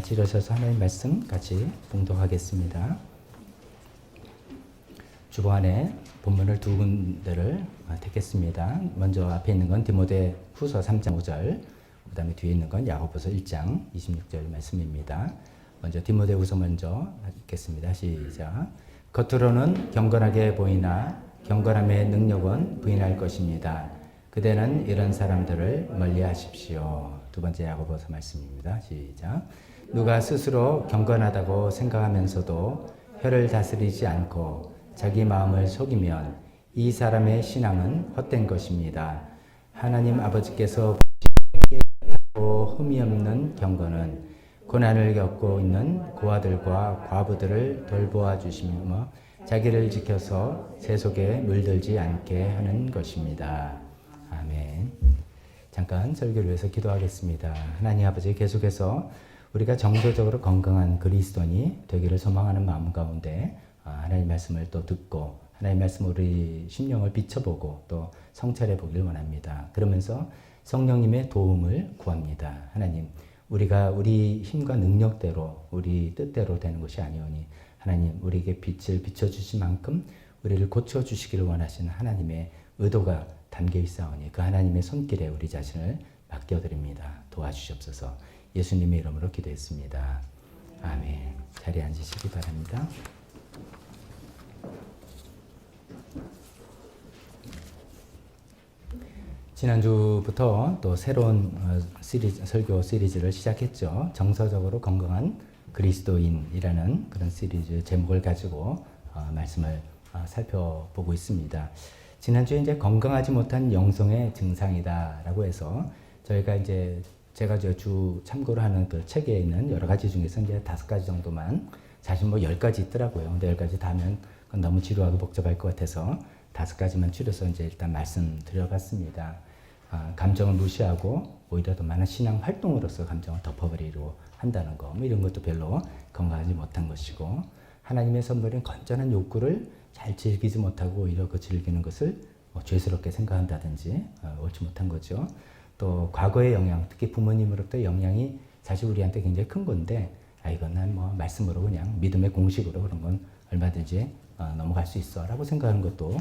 같이 일어서서 하나님 말씀 같이 봉독하겠습니다. 주보안에 본문을 두 군데를 택했습니다. 먼저 앞에 있는 건 디모데 후서 3장 5절, 그 다음에 뒤에 있는 건 야고보서 1장 26절 말씀입니다. 먼저 디모데 후서 먼저 읽겠습니다. 시작. 겉으로는 경건하게 보이나 경건함의 능력은 부인할 것입니다. 그대는 이런 사람들을 멀리하십시오. 두 번째 야고보서 말씀입니다. 시작. 누가 스스로 경건하다고 생각하면서도 혀를 다스리지 않고 자기 마음을 속이면 이 사람의 신앙은 헛된 것입니다. 하나님 아버지께서 깨끗하고 흠이 없는 경건은 고난을 겪고 있는 고아들과 과부들을 돌보아 주시며 자기를 지켜서 세속에 물들지 않게 하는 것입니다. 아멘. 잠깐 설교를 위해서 기도하겠습니다. 하나님 아버지, 계속해서 우리가 정서적으로 건강한 그리스도인이 되기를 소망하는 마음 가운데 하나님 말씀을 또 듣고 하나님 말씀 우리 심령을 비춰보고 또 성찰해 보기를 원합니다. 그러면서 성령님의 도움을 구합니다. 하나님, 우리가 우리 힘과 능력대로 우리 뜻대로 되는 것이 아니오니 하나님, 우리에게 빛을 비춰주신 만큼 우리를 고쳐주시기를 원하시는 하나님의 의도가 담겨 있사오니 그 하나님의 손길에 우리 자신을 맡겨드립니다. 도와주시옵소서. 예수님의 이름으로 기도했습니다. 아멘. 자리에 앉으시기 바랍니다. 지난주부터 또 새로운 설교 시리즈를 시작했죠. 정서적으로 건강한 그리스도인이라는 그런 시리즈 제목을 가지고 말씀을 살펴보고 있습니다. 지난주에 이제 건강하지 못한 영성의 증상이다라고 해서 저희가 이제 제가 주 참고로 하는 그 책에 있는 여러 가지 중에서 이제 5가지 정도만, 사실 뭐 10가지 있더라고요. 근데 10가지 다 하면 그건 너무 지루하고 복잡할 것 같아서 5가지만 줄여서 이제 일단 말씀드려봤습니다. 감정을 무시하고 오히려 더 많은 신앙 활동으로서 감정을 덮어버리려 한다는 거, 뭐 이런 것도 별로 건강하지 못한 것이고, 하나님의 선물인 건전한 욕구를 잘 즐기지 못하고 오히려 그 즐기는 것을 죄스럽게 생각한다든지 옳지 못한 거죠. 또 과거의 영향, 특히 부모님으로부터 영향이 사실 우리한테 굉장히 큰 건데, 이건 난 뭐 말씀으로 그냥 믿음의 공식으로 그런 건 얼마든지 넘어갈 수 있어 라고 생각하는 것도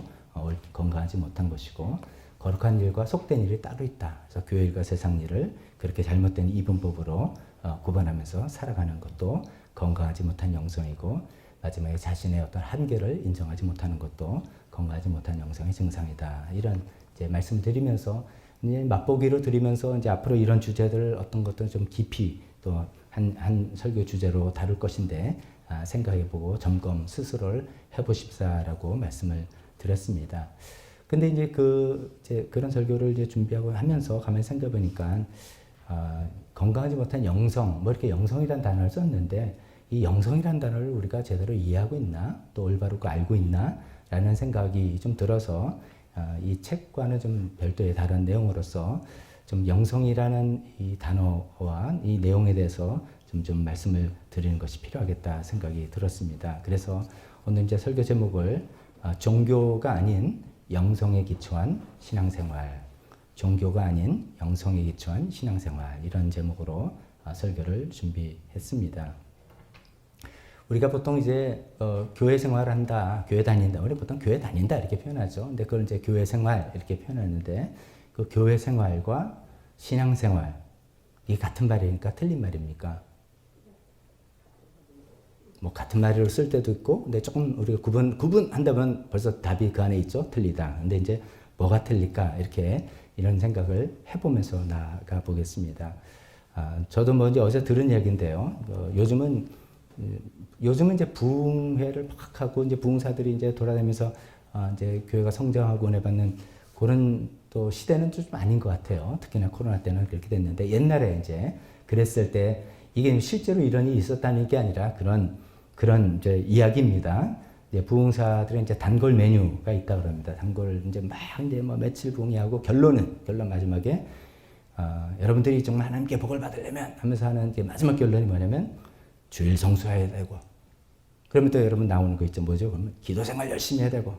건강하지 못한 것이고, 거룩한 일과 속된 일이 따로 있다. 그래서 교회 일과 세상 일을 그렇게 잘못된 이분법으로 구분하면서 살아가는 것도 건강하지 못한 영성이고, 마지막에 자신의 어떤 한계를 인정하지 못하는 것도 건강하지 못한 영성의 증상이다. 이런 이제 말씀드리면서 이제 맛보기로 드리면서 이제 앞으로 이런 주제들을 어떤 것들 좀 깊이 또 한 설교 주제로 다룰 것인데 생각해보고 점검 스스로를 해보십사라고 말씀을 드렸습니다. 근데 이제 그런 설교를 이제 준비하고 하면서 가만히 생각해보니까 건강하지 못한 영성, 뭐 이렇게 영성이라는 단어를 썼는데 이 영성이라는 단어를 우리가 제대로 이해하고 있나, 또 올바르고 알고 있나 라는 생각이 좀 들어서 이 책과는 좀 별도의 다른 내용으로서 좀 영성이라는 이 단어와 이 내용에 대해서 좀 말씀을 드리는 것이 필요하겠다 생각이 들었습니다. 그래서 오늘 이제 설교 제목을 종교가 아닌 영성에 기초한 신앙생활, 종교가 아닌 영성에 기초한 신앙생활, 이런 제목으로 설교를 준비했습니다. 우리가 보통 이제 교회 생활을 한다, 교회 다닌다, 우리 보통 교회 다닌다 이렇게 표현하죠. 근데 그걸 이제 교회 생활 이렇게 표현하는데, 그 교회 생활과 신앙 생활, 이게 같은 말입니까? 틀린 말입니까? 뭐 같은 말로 쓸 때도 있고, 근데 조금 우리가 구분한다면 벌써 답이 그 안에 있죠. 틀리다. 근데 이제 뭐가 틀릴까? 이렇게 이런 생각을 해보면서 나가 보겠습니다. 저도 뭐 이제 어제 들은 얘기인데요. 요즘은 이제 부흥회를 막 하고 이제 부흥사들이 이제 돌아다니면서 이제 교회가 성장하고 은혜 받는 그런 또 시대는 좀 아닌 것 같아요. 특히나 코로나 때는 그렇게 됐는데, 옛날에 이제 그랬을 때 이게 실제로 이런 일이 있었다는 게 아니라 그런 이제 이야기입니다. 이제 부흥사들은 이제 단골 메뉴가 있다 그럽니다. 단골 이제 뭐 며칠 부흥회하고 결론 마지막에 여러분들이 정말 하나님께 복을 받으려면 하면서 하는 게 마지막 결론이 뭐냐면 주일 성수해야 되고, 그러면 또 여러분 나오는 거 있죠. 뭐죠? 그러면 기도 생활 열심히 해야 되고,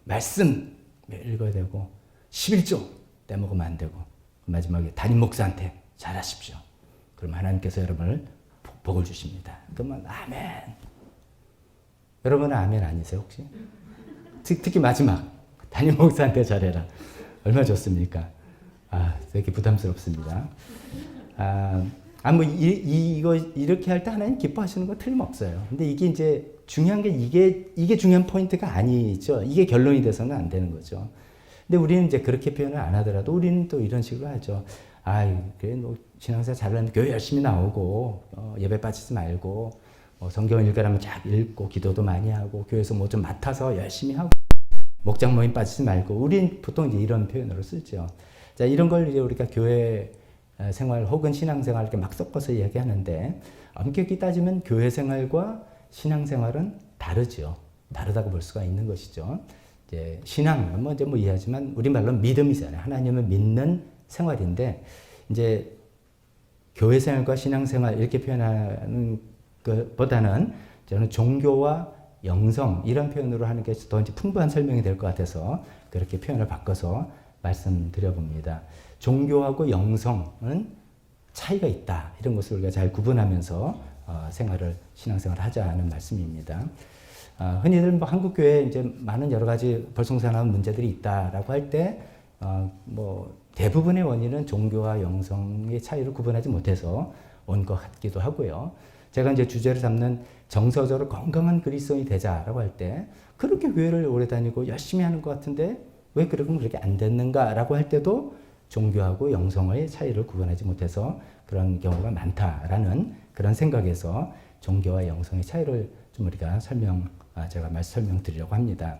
말씀 매일 읽어야 되고, 11조 떼먹으면 안 되고, 마지막에 담임 목사한테 잘하십시오. 그럼 하나님께서 여러분을 복을 주십니다. 그러면 아멘. 여러분은 아멘 아니세요 혹시? 특히 마지막 담임 목사한테 잘해라. 얼마나 좋습니까? 되게 부담스럽습니다. 이거 이렇게 할 때 하나님 기뻐하시는 거 틀림없어요. 근데 이게 이제 중요한 게 이게 중요한 포인트가 아니죠. 이게 결론이 돼서는 안 되는 거죠. 근데 우리는 이제 그렇게 표현을 안 하더라도 우리는 또 이런 식으로 하죠. 그래, 너 신앙생활 잘하는데 교회 열심히 나오고, 예배 빠지지 말고, 성경 읽으라면 쫙 읽고, 기도도 많이 하고, 교회에서 뭐 좀 맡아서 열심히 하고, 목장 모임 빠지지 말고, 우린 보통 이제 이런 표현으로 쓰죠. 자, 이런 걸 이제 우리가 교회 생활 혹은 신앙생활 이렇게 막 섞어서 이야기하는데, 엄격히 따지면 교회 생활과 신앙생활은 다르죠. 다르다고 볼 수가 있는 것이죠. 이제 신앙은 뭐 이해하지만 우리말로 믿음이잖아요. 하나님을 믿는 생활인데, 이제 교회 생활과 신앙생활 이렇게 표현하는 것보다는 저는 종교와 영성 이런 표현으로 하는 게 더 이제 풍부한 설명이 될 것 같아서 그렇게 표현을 바꿔서 말씀드려 봅니다. 종교하고 영성은 차이가 있다. 이런 것을 우리가 잘 구분하면서 신앙생활을 하자는 말씀입니다. 흔히들 뭐 한국 교회에 이제 많은 여러 가지 벌송사나운 문제들이 있다라고 할 때, 대부분의 원인은 종교와 영성의 차이를 구분하지 못해서 온 것 같기도 하고요. 제가 이제 주제를 삼는 정서적으로 건강한 그리스도인이 되자라고 할 때, 그렇게 교회를 오래 다니고 열심히 하는 것 같은데, 왜 그렇게 안 됐는가라고 할 때도 종교하고 영성의 차이를 구분하지 못해서 그런 경우가 많다라는 그런 생각에서 종교와 영성의 차이를 좀 우리가 제가 설명드리려고 합니다.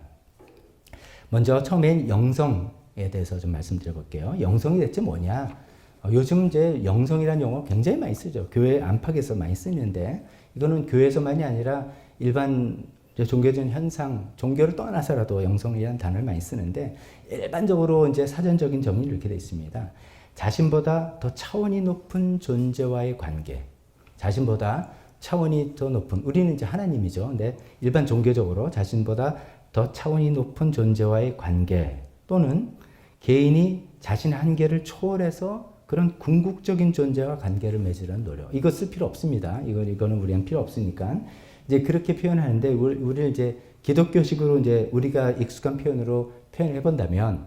먼저 처음엔 영성에 대해서 좀 말씀드려 볼게요. 영성이 대체 뭐냐? 요즘 이제 영성이라는 용어 굉장히 많이 쓰죠. 교회 안팎에서 많이 쓰는데, 이거는 교회에서만이 아니라 일반 종교적인 현상, 종교를 떠나서라도 영성이라는 단어를 많이 쓰는데, 일반적으로 이제 사전적인 정의는 이렇게 되어 있습니다. 자신보다 더 차원이 높은 존재와의 관계. 자신보다 차원이 더 높은, 우리는 이제 하나님이죠. 근데 일반 종교적으로 자신보다 더 차원이 높은 존재와의 관계, 또는 개인이 자신의 한계를 초월해서 그런 궁극적인 존재와 관계를 맺으려는 노력. 이거 쓸 필요 없습니다. 이거는 우리는 필요 없으니까. 이제 그렇게 표현하는데, 우리를 이제 기독교식으로 이제 우리가 익숙한 표현으로 표현해 본다면,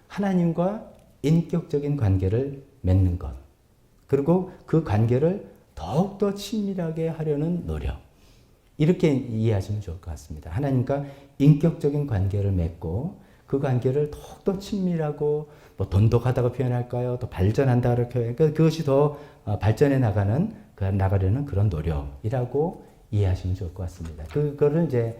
하나님과 인격적인 관계를 맺는 것. 그리고 그 관계를 더욱더 친밀하게 하려는 노력. 이렇게 이해하시면 좋을 것 같습니다. 하나님과 인격적인 관계를 맺고, 그 관계를 더욱더 친밀하고, 돈독하다고 표현할까요? 더 발전한다고 표현할까요? 그것이 더 발전해 나가려는 그런 노력이라고 이해하시면 좋을 것 같습니다. 그거를 이제,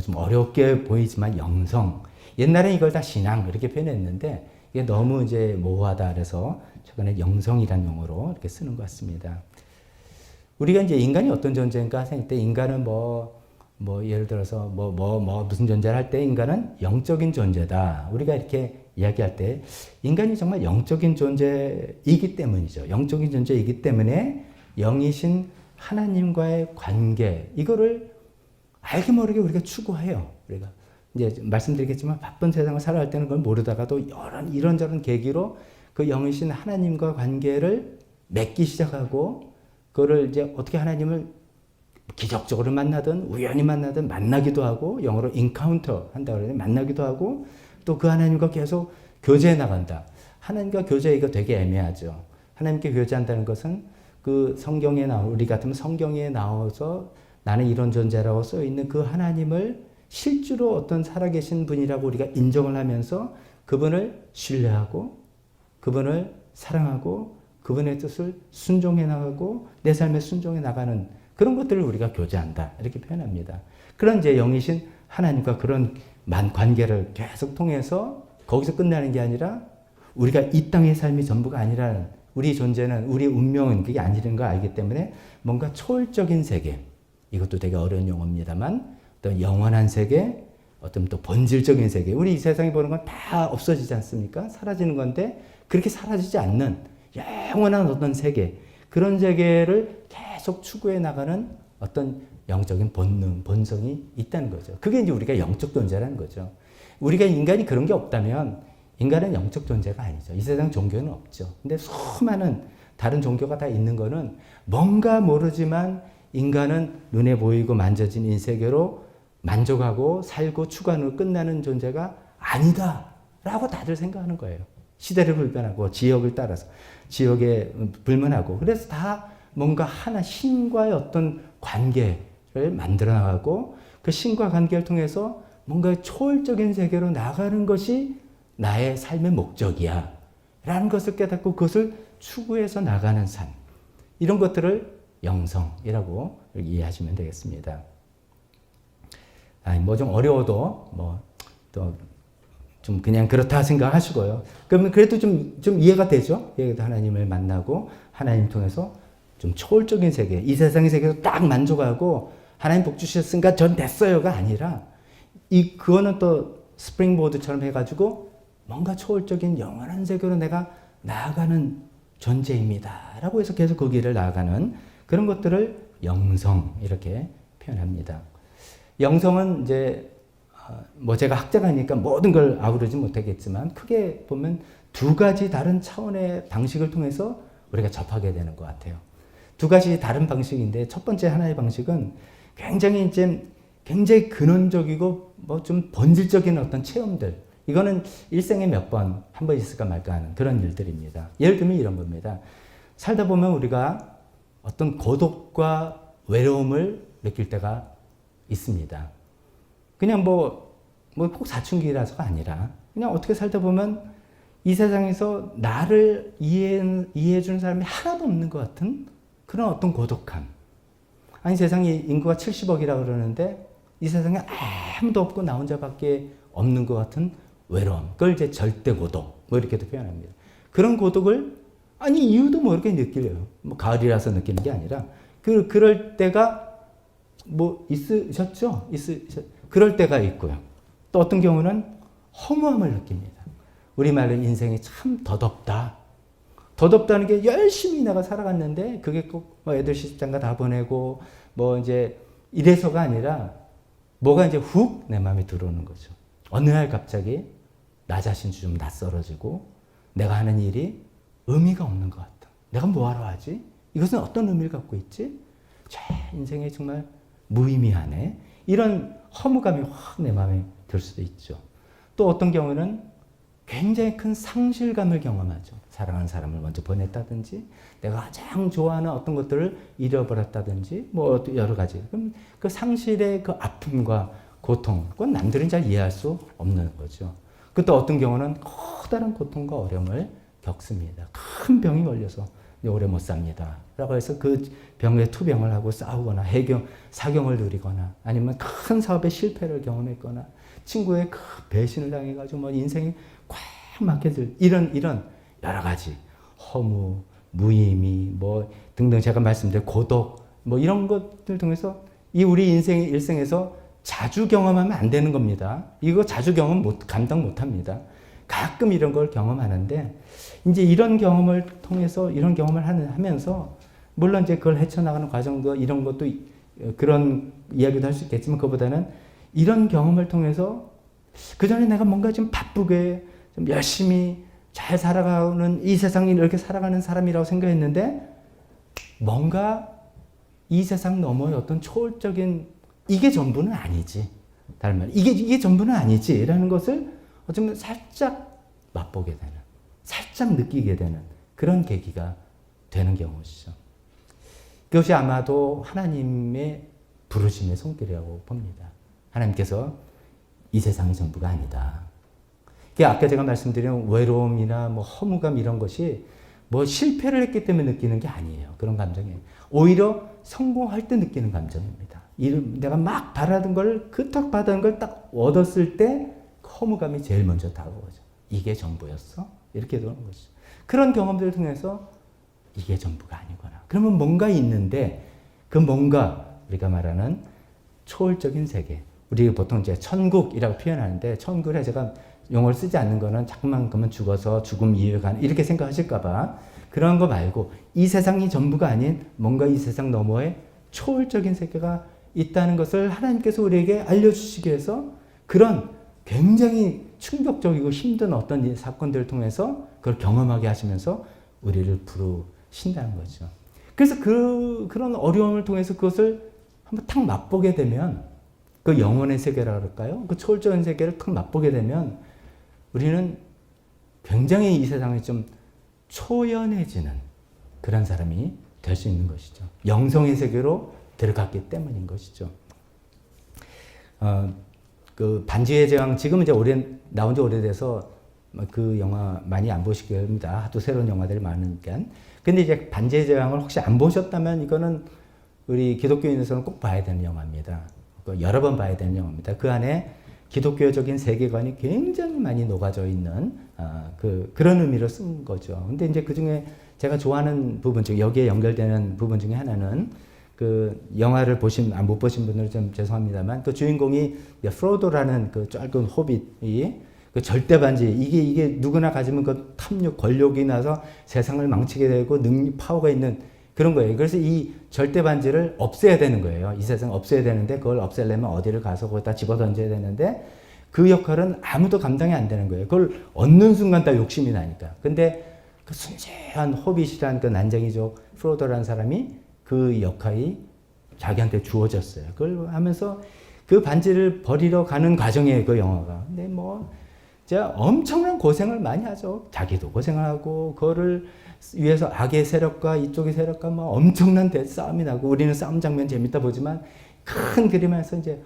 좀 어렵게 보이지만 영성. 옛날에 이걸 다 신앙 이렇게 표현했는데, 이게 너무 이제 모호하다 그래서 최근에 영성이라는 용어로 이렇게 쓰는 것 같습니다. 우리가 이제 인간이 어떤 존재인가 생각할 때, 인간은 예를 들어서 무슨 존재를 할 때 인간은 영적인 존재다. 우리가 이렇게 이야기할 때 인간이 정말 영적인 존재이기 때문이죠. 영적인 존재이기 때문에 영이신 하나님과의 관계, 이거를 알게 모르게 우리가 추구해요. 우리가 이제 말씀드리겠지만 바쁜 세상을 살아갈 때는 그걸 모르다가도 이런저런 계기로 그 영이신 하나님과 관계를 맺기 시작하고, 그거를 이제 어떻게 하나님을 기적적으로 만나든 우연히 만나든 만나기도 하고, 영어로 인카운터 한다고 그러는데 만나기도 하고, 또 그 하나님과 계속 교제해 나간다. 하나님과 교제, 이거 되게 애매하죠. 하나님께 교제한다는 것은 그 성경에 우리 같으면 성경에 나와서 나는 이런 존재라고 써 있는 그 하나님을 실제로 어떤 살아계신 분이라고 우리가 인정을 하면서 그분을 신뢰하고, 그분을 사랑하고, 그분의 뜻을 순종해 나가고, 내 삶에 순종해 나가는 그런 것들을 우리가 교제한다. 이렇게 표현합니다. 그런 이제 영이신 하나님과 그런 관계를 계속 통해서 거기서 끝나는 게 아니라, 우리가 이 땅의 삶이 전부가 아니라, 우리 존재는, 우리 운명은 그게 아니라는 걸 알기 때문에 뭔가 초월적인 세계, 이것도 되게 어려운 용어입니다만, 어떤 영원한 세계, 어떤 또 본질적인 세계, 우리 이 세상에 보는 건 다 없어지지 않습니까? 사라지는 건데, 그렇게 사라지지 않는 영원한 어떤 세계, 그런 세계를 계속 추구해 나가는 어떤 영적인 본성이 있다는 거죠. 그게 이제 우리가 영적 존재라는 거죠. 우리가 인간이 그런 게 없다면 인간은 영적 존재가 아니죠. 이 세상 종교는 없죠. 근데 수많은 다른 종교가 다 있는 거는 뭔가 모르지만 인간은 눈에 보이고 만져진 이 세계로 만족하고 살고 추구하는 끝나는 존재가 아니다라고 다들 생각하는 거예요. 시대를 불변하고 지역을 따라서 지역에 불문하고 그래서 다 뭔가 하나 신과의 어떤 관계를 만들어 나가고 그 신과 관계를 통해서 뭔가 초월적인 세계로 나가는 것이 나의 삶의 목적이야 라는 것을 깨닫고 그것을 추구해서 나가는 삶, 이런 것들을 영성이라고 이해하시면 되겠습니다. 뭐 좀 어려워도 뭐 또 좀 그냥 그렇다 생각하시고요. 그러면 그래도 좀 이해가 되죠? 하나님을 만나고 하나님 통해서 좀 초월적인 세계, 이 세상의 세계에서 딱 만족하고 하나님 복 주셨으니까 전 됐어요가 아니라 그거는 또 스프링보드처럼 해가지고 뭔가 초월적인 영원한 세계로 내가 나아가는 존재입니다. 라고 해서 계속 그 길을 나아가는 그런 것들을 영성 이렇게 표현합니다. 영성은 이제 뭐 제가 학자가니까 모든 걸 아우르지 못하겠지만 크게 보면 두 가지 다른 차원의 방식을 통해서 우리가 접하게 되는 것 같아요. 두 가지 다른 방식인데 첫 번째 하나의 방식은 굉장히 근원적이고 뭐 좀 본질적인 어떤 체험들, 이거는 일생에 몇 번, 한 번 있을까 말까 하는 그런 일들입니다. 예를 들면 이런 겁니다. 살다 보면 우리가 어떤 고독과 외로움을 느낄 때가 있습니다. 그냥 뭐 꼭 사춘기라서가 아니라 그냥 어떻게 살다 보면 이 세상에서 나를 이해해 주는 사람이 하나도 없는 것 같은 그런 어떤 고독함. 아니 세상에 인구가 70억이라고 그러는데 이 세상에 아무도 없고 나 혼자밖에 없는 것 같은 외로움. 그걸 이제 절대 고독 뭐 이렇게도 표현합니다. 그런 고독을 아니 이유도 모르게 느끼려요. 뭐 가을이라서 느끼는 게 아니라 그럴 때가 뭐 있으셨죠? 그럴 때가 있고요. 또 어떤 경우는 허무함을 느낍니다. 우리말로 인생이 참 더덥다. 더덥다는 게 열심히 내가 살아갔는데 그게 꼭 뭐 애들 시집장가 다 보내고 뭐 이제 이래서가 아니라 뭐가 이제 훅 내 마음에 들어오는 거죠. 어느 날 갑자기 나 자신이 좀 낯설어지고 내가 하는 일이 의미가 없는 것 같다. 내가 뭐하러 하지? 이것은 어떤 의미를 갖고 있지? 제 인생에 정말 무의미하네. 이런 허무감이 확 내 마음에 들 수도 있죠. 또 어떤 경우는 굉장히 큰 상실감을 경험하죠. 사랑하는 사람을 먼저 보냈다든지 내가 가장 좋아하는 어떤 것들을 잃어버렸다든지 뭐 여러 가지. 그럼 그 상실의 그 아픔과 고통, 그건 남들은 잘 이해할 수 없는 거죠. 그 또 어떤 경우는 커다란 고통과 어려움을 겪습니다. 큰 병이 걸려서 오래 못 삽니다. 라고 해서 그 병에 투병을 하고 싸우거나 사경을 누리거나 아니면 큰 사업의 실패를 경험했거나 친구의 큰 배신을 당해가지고 뭐 인생이 꽉 막혀들 이런 여러 가지 허무, 무의미 뭐 등등 제가 말씀드린 고독 뭐 이런 것들 통해서 이 우리 일생에서 자주 경험하면 안 되는 겁니다. 이거 자주 감당 못 합니다. 가끔 이런 걸 경험하는데 이제 이런 경험을 통해서 이런 경험을 하면서 물론 이제 그걸 헤쳐나가는 과정도 이런 것도 그런 이야기도 할 수 있겠지만 그보다는 이런 경험을 통해서 그 전에 내가 뭔가 좀 바쁘게 좀 열심히 잘 살아가는 이 세상이 이렇게 살아가는 사람이라고 생각했는데 뭔가 이 세상 너머의 어떤 초월적인 이게 전부는 아니지. 다른 말 이게 전부는 아니지라는 것을 어쩌면 살짝 맛보게 되는, 살짝 느끼게 되는 그런 계기가 되는 경우시죠. 그것이 아마도 하나님의 부르심의 손길이라고 봅니다. 하나님께서 이 세상이 전부가 아니다. 아까 제가 말씀드린 외로움이나 뭐 허무감 이런 것이 뭐 실패를 했기 때문에 느끼는 게 아니에요. 그런 감정이에요. 오히려 성공할 때 느끼는 감정입니다. 내가 막 바라던 걸, 그딱 바라던 걸 딱 얻었을 때 허무감이 제일 먼저 다가오죠. 이게 전부였어? 이렇게 되는 거죠. 그런 경험들을 통해서 이게 전부가 아니구나. 그러면 뭔가 있는데 그 뭔가 우리가 말하는 초월적인 세계. 우리 보통 이제 천국이라고 표현하는데 천국에 제가 용어를 쓰지 않는 거는 자꾸만 그러면 죽어서 죽음 이후에 가는 이렇게 생각하실까봐 그런 거 말고 이 세상이 전부가 아닌 뭔가 이 세상 너머에 초월적인 세계가 있다는 것을 하나님께서 우리에게 알려주시기 위해서 그런 굉장히 충격적이고 힘든 어떤 사건들을 통해서 그걸 경험하게 하시면서 우리를 신다는 거죠. 그래서 그런 어려움을 통해서 그것을 한번 탁 맛보게 되면 그 영혼의 세계라 그럴까요? 그 초월적인 세계를 탁 맛보게 되면 우리는 굉장히 이 세상에 좀 초연해지는 그런 사람이 될 수 있는 것이죠. 영성의 세계로 들어갔기 때문인 것이죠. 그 반지의 제왕 지금 이제 나온 지 오래돼서 그 영화 많이 안 보시게 됩니다. 하도 새로운 영화들이 많으니까. 근데 이제 반지의 제왕을 혹시 안 보셨다면 이거는 우리 기독교인에서는 꼭 봐야 되는 영화입니다. 여러 번 봐야 되는 영화입니다. 그 안에 기독교적인 세계관이 굉장히 많이 녹아져 있는 그런 의미로 쓴 거죠. 근데 이제 그 중에 제가 좋아하는 부분 중 여기에 연결되는 부분 중에 하나는 그 영화를 못 보신 분들은 좀 죄송합니다만 그 주인공이 프로도라는 그 짧은 호빗이 그 절대 반지 이게 누구나 가지면 그 탐욕 권력이 나서 세상을 망치게 되고 파워가 있는 그런 거예요. 그래서 이 절대 반지를 없애야 되는 거예요. 이 세상 없애야 되는데 그걸 없애려면 어디를 가서 거기다 집어 던져야 되는데 그 역할은 아무도 감당이 안 되는 거예요. 그걸 얻는 순간 다 욕심이 나니까. 근데 그 순수한 호빗이라는 그 난쟁이족 프로도라는 사람이 그 역할이 자기한테 주어졌어요. 그걸 하면서 그 반지를 버리러 가는 과정이에요. 그 영화가. 근데 뭐 진짜 엄청난 고생을 많이 하죠. 자기도 고생을 하고 그거를 위해서 악의 세력과 이쪽의 세력과 뭐 엄청난 싸움이 나고 우리는 싸움 장면 재밌다 보지만 큰 그림에서 이제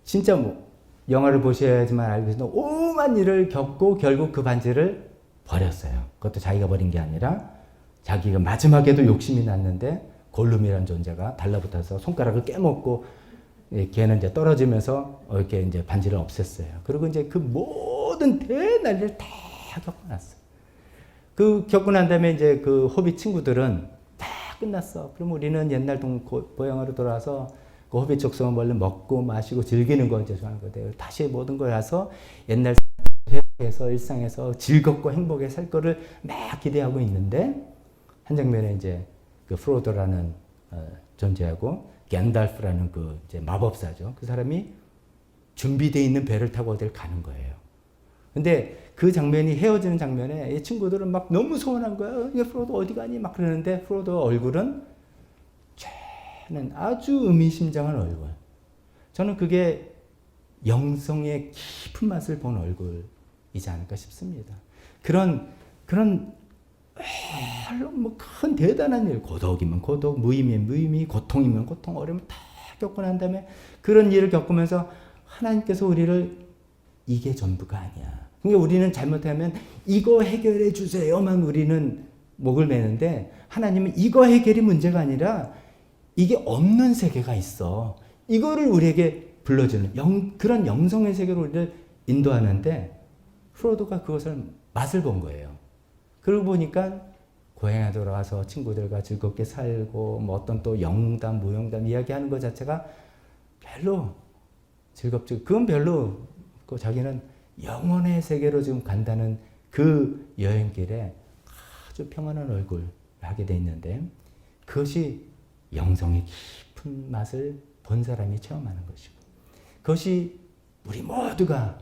진짜 뭐 영화를 보셔야지만 알겠지만 오만 일을 겪고 결국 그 반지를 버렸어요. 그것도 자기가 버린 게 아니라 자기가 마지막에도 욕심이 났는데 골룸이라는 존재가 달라붙어서 손가락을 깨먹고 걔는 이제 떨어지면서 이렇게 이제 반지를 없앴어요. 그리고 이제 그 모든 대난리를 다 겪고 났어요. 그 겪고 난 다음에 이제 그 호빗 친구들은 다 끝났어. 그럼 우리는 옛날 고향으로 돌아와서 그 호빗 족속은 원래 먹고 마시고 즐기는 거 이제 좋아하는 거예요. 다시 모든 걸 해서 옛날 회사에서 일상에서 즐겁고 행복하게 살 거를 막 기대하고 있는데 한 장면에 이제 그 프로도라는 존재하고 겐달프라는 그 이제 마법사죠. 그 사람이 준비되어 있는 배를 타고 어딜 가는 거예요. 근데 그 장면이 헤어지는 장면에 이 친구들은 막 너무 소원한 거야. 이게 프로도 어디 가니? 막 그러는데 프로도 얼굴은 쟤는 아주 의미심장한 얼굴. 저는 그게 영성의 깊은 맛을 본 얼굴이지 않을까 싶습니다. 그런 뭐 큰 대단한 일, 고독이면 고독, 무의미면 무의미, 고통이면 고통, 어려움 다 겪고 난 다음에 그런 일을 겪으면서 하나님께서 우리를 이게 전부가 아니야. 그러니까 우리는 잘못하면 이거 해결해 주세요만 우리는 목을 매는데 하나님은 이거 해결이 문제가 아니라 이게 없는 세계가 있어. 이거를 우리에게 불러주는 그런 영성의 세계로 우리를 인도하는데 프로도가 그것을 맛을 본 거예요. 그러고 보니까 고향에 돌아와서 친구들과 즐겁게 살고 뭐 어떤 또 영담, 무용담 이야기하는 것 자체가 별로 즐겁지. 그건 별로 자기는 영혼의 세계로 지금 간다는 그 여행길에 아주 평안한 얼굴을 하게 돼 있는데 그것이 영성의 깊은 맛을 본 사람이 체험하는 것이고 그것이 우리 모두가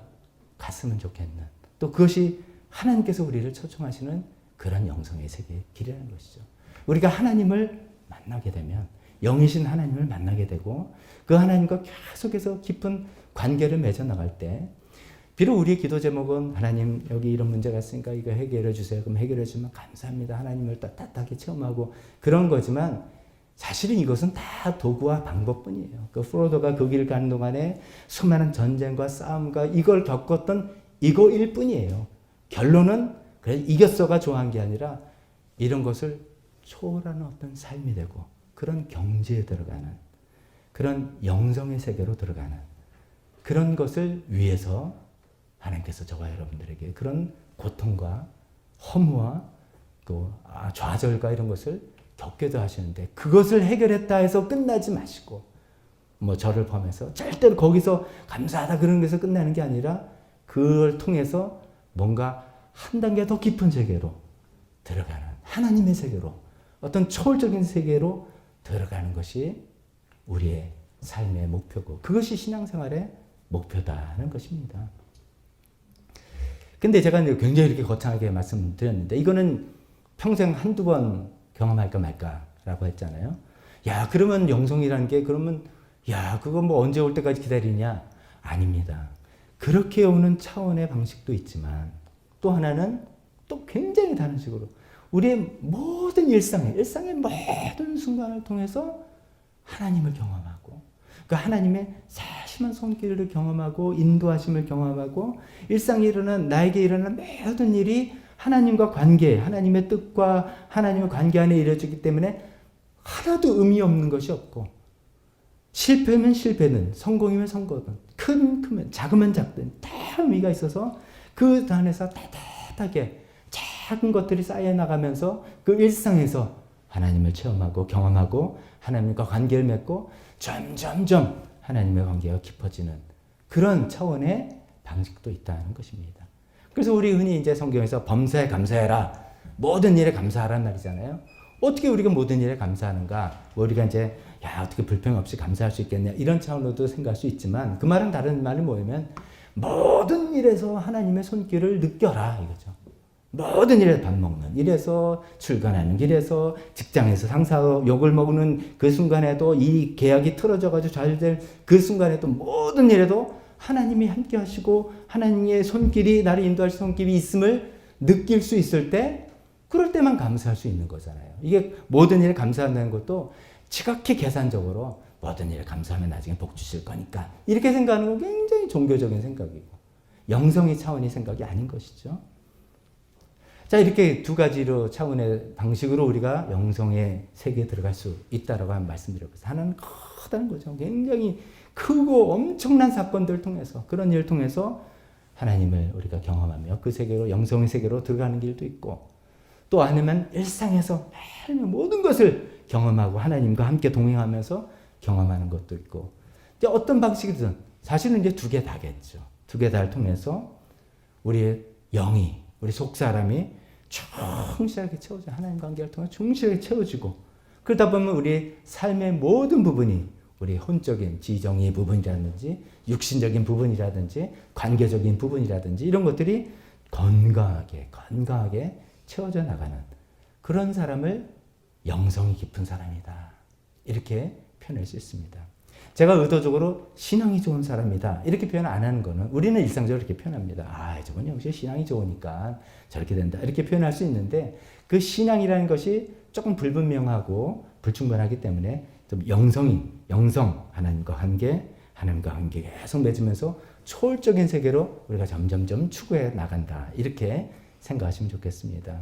갔으면 좋겠는 또 그것이 하나님께서 우리를 초청하시는 그런 영성의 세계의 길이라는 것이죠. 우리가 하나님을 만나게 되면 영이신 하나님을 만나게 되고 그 하나님과 계속해서 깊은 관계를 맺어 나갈 때 비록 우리의 기도 제목은 하나님 여기 이런 문제가 있으니까 이거 해결해 주세요. 그럼 해결해 주면 감사합니다. 하나님을 따뜻하게 체험하고 그런 거지만 사실은 이것은 다 도구와 방법뿐이에요. 그 프로도가 그 길을 가는 동안에 수많은 전쟁과 싸움과 이걸 겪었던 이거일 뿐이에요. 결론은 그래 이겼어가 좋아한 게 아니라 이런 것을 초월하는 어떤 삶이 되고 그런 경지에 들어가는 그런 영성의 세계로 들어가는 그런 것을 위해서 하나님께서 저와 여러분들에게 그런 고통과 허무와 또 좌절과 이런 것을 겪게도 하시는데 그것을 해결했다 해서 끝나지 마시고 뭐 저를 포함해서 절대로 거기서 감사하다 그런 데서 끝나는 게 아니라 그걸 통해서 뭔가 한 단계 더 깊은 세계로 들어가는 하나님의 세계로 어떤 초월적인 세계로 들어가는 것이 우리의 삶의 목표고 그것이 신앙생활의 목표다는 것입니다. 근데 제가 굉장히 이렇게 거창하게 말씀드렸는데 이거는 평생 한두 번 경험할까 말까라고 했잖아요. 야, 그러면 영성이라는 게 그러면 야, 그거 뭐 언제 올 때까지 기다리냐? 아닙니다. 그렇게 오는 차원의 방식도 있지만 또 하나는 또 굉장히 다른 식으로 우리의 모든 일상의 모든 순간을 통해서 하나님을 경험하고 그 하나님의 세심한 손길을 경험하고 인도하심을 경험하고 일상에 일어난 나에게 일어난 모든 일이 하나님과 관계, 하나님의 뜻과 하나님의 관계 안에 이루어지기 때문에 하나도 의미 없는 것이 없고 실패면 실패는 성공이면 성공은 크면 작으면 작든 다 의미가 있어서 그 안에서 따뜻하게 작은 것들이 쌓여 나가면서 그 일상에서 하나님을 체험하고 경험하고 하나님과 관계를 맺고 점점점 하나님의 관계가 깊어지는 그런 차원의 방식도 있다는 것입니다. 그래서 우리 흔히 이제 성경에서 범사에 감사해라, 모든 일에 감사하라는 말이잖아요. 어떻게 우리가 모든 일에 감사하는가? 우리가 이제 야, 어떻게 불평 없이 감사할 수 있겠냐 이런 차원으로도 생각할 수 있지만 그 말은 다른 말이 뭐냐면 모든 일에서 하나님의 손길을 느껴라 이거죠. 모든 일에 밥 먹는 일에서 출근하는 길에서 직장에서 상사와 욕을 먹는 그 순간에도 이 계약이 틀어져가지고 잘 될 그 순간에도 모든 일에도 하나님이 함께 하시고 하나님의 손길이 나를 인도할 손길이 있음을 느낄 수 있을 때 그럴 때만 감사할 수 있는 거잖아요. 이게 모든 일에 감사한다는 것도 지극히 계산적으로 모든 일에 감사하면 나중에 복 주실 거니까 이렇게 생각하는 건 굉장히 종교적인 생각이고 영성의 차원의 생각이 아닌 것이죠. 자, 이렇게 두 가지로 차원의 방식으로 우리가 영성의 세계에 들어갈 수 있다라고 한번 말씀드렸어요. 하나는 커다란 거죠. 굉장히 크고 엄청난 사건들을 통해서 그런 일을 통해서 하나님을 우리가 경험하며 그 세계로 영성의 세계로 들어가는 길도 있고 또 아니면 일상에서 매일 모든 것을 경험하고 하나님과 함께 동행하면서 경험하는 것도 있고 이제 어떤 방식이든 사실은 이제 두 개 다겠죠. 두 개 다를 통해서 우리의 영이 우리 속사람이 충실하게 채워져 하나님 관계를 통해 충실하게 채워지고 그러다 보면 우리 삶의 모든 부분이 우리 혼적인 지정의 부분이라든지 육신적인 부분이라든지 관계적인 부분이라든지 이런 것들이 건강하게 채워져 나가는 그런 사람을 영성이 깊은 사람이다. 이렇게 표현할 수 있습니다. 제가 의도적으로 신앙이 좋은 사람이다. 이렇게 표현 안 하는 거는 우리는 일상적으로 이렇게 표현합니다. 아, 저건 역시 신앙이 좋으니까 저렇게 된다. 이렇게 표현할 수 있는데 그 신앙이라는 것이 조금 불분명하고 불충분하기 때문에 좀 영성, 하나님과 관계 계속 맺으면서 초월적인 세계로 우리가 점점점 추구해 나간다. 이렇게 생각하시면 좋겠습니다.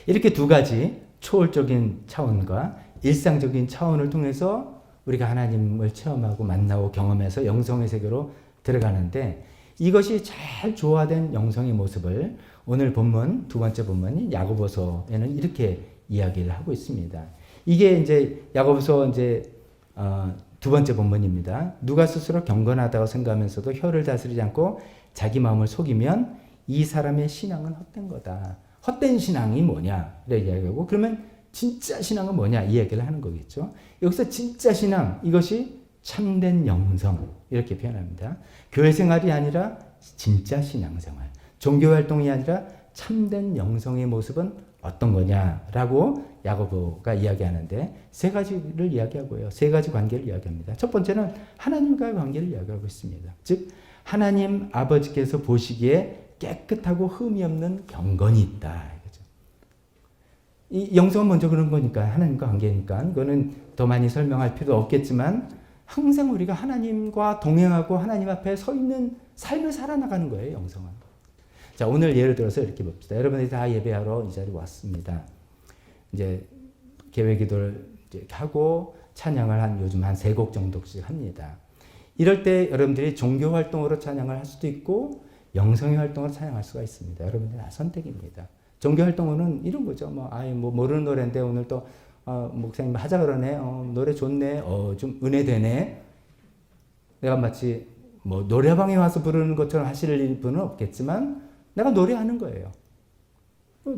이렇게 두 가지 초월적인 차원과 일상적인 차원을 통해서 우리가 하나님을 체험하고 만나고 경험해서 영성의 세계로 들어가는데 이것이 잘 조화된 영성의 모습을 오늘 본문, 두 번째 본문인 야고보서에는 이렇게 이야기를 하고 있습니다. 이게 이제 야고보서 이제 두 번째 본문입니다. 누가 스스로 경건하다고 생각하면서도 혀를 다스리지 않고 자기 마음을 속이면 이 사람의 신앙은 헛된 거다. 헛된 신앙이 뭐냐? 이렇게 이야기하고 그러면 진짜 신앙은 뭐냐? 이 얘기를 하는 거겠죠. 여기서 진짜 신앙, 이것이 참된 영성 이렇게 표현합니다. 교회 생활이 아니라 진짜 신앙생활, 종교 활동이 아니라 참된 영성의 모습은 어떤 거냐라고 야고보가 이야기하는데 세 가지를 이야기하고요. 세 가지 관계를 이야기합니다. 첫 번째는 하나님과의 관계를 이야기하고 있습니다. 즉 하나님 아버지께서 보시기에 깨끗하고 흠이 없는 경건이 있다. 이 영성은 먼저 그런 거니까 하나님과 관계니까 그거는 더 많이 설명할 필요 없겠지만 항상 우리가 하나님과 동행하고 하나님 앞에 서 있는 삶을 살아나가는 거예요. 영성은. 자, 오늘 예를 들어서 이렇게 봅시다. 여러분들이 다 예배하러 이 자리에 왔습니다. 이제 개회 기도를 이제 하고 찬양을 요즘 한 3곡 정도씩 합니다. 이럴 때 여러분들이 종교 활동으로 찬양을 할 수도 있고 영성의 활동으로 찬양할 수가 있습니다. 여러분들 다 선택입니다. 종교 활동은 이런 거죠. 모르는 노래인데 오늘 또 목사님 하자 그러네. 노래 좋네. 좀 은혜되네. 내가 마치 노래방에 와서 부르는 것처럼 하실 분은 없겠지만 내가 노래하는 거예요.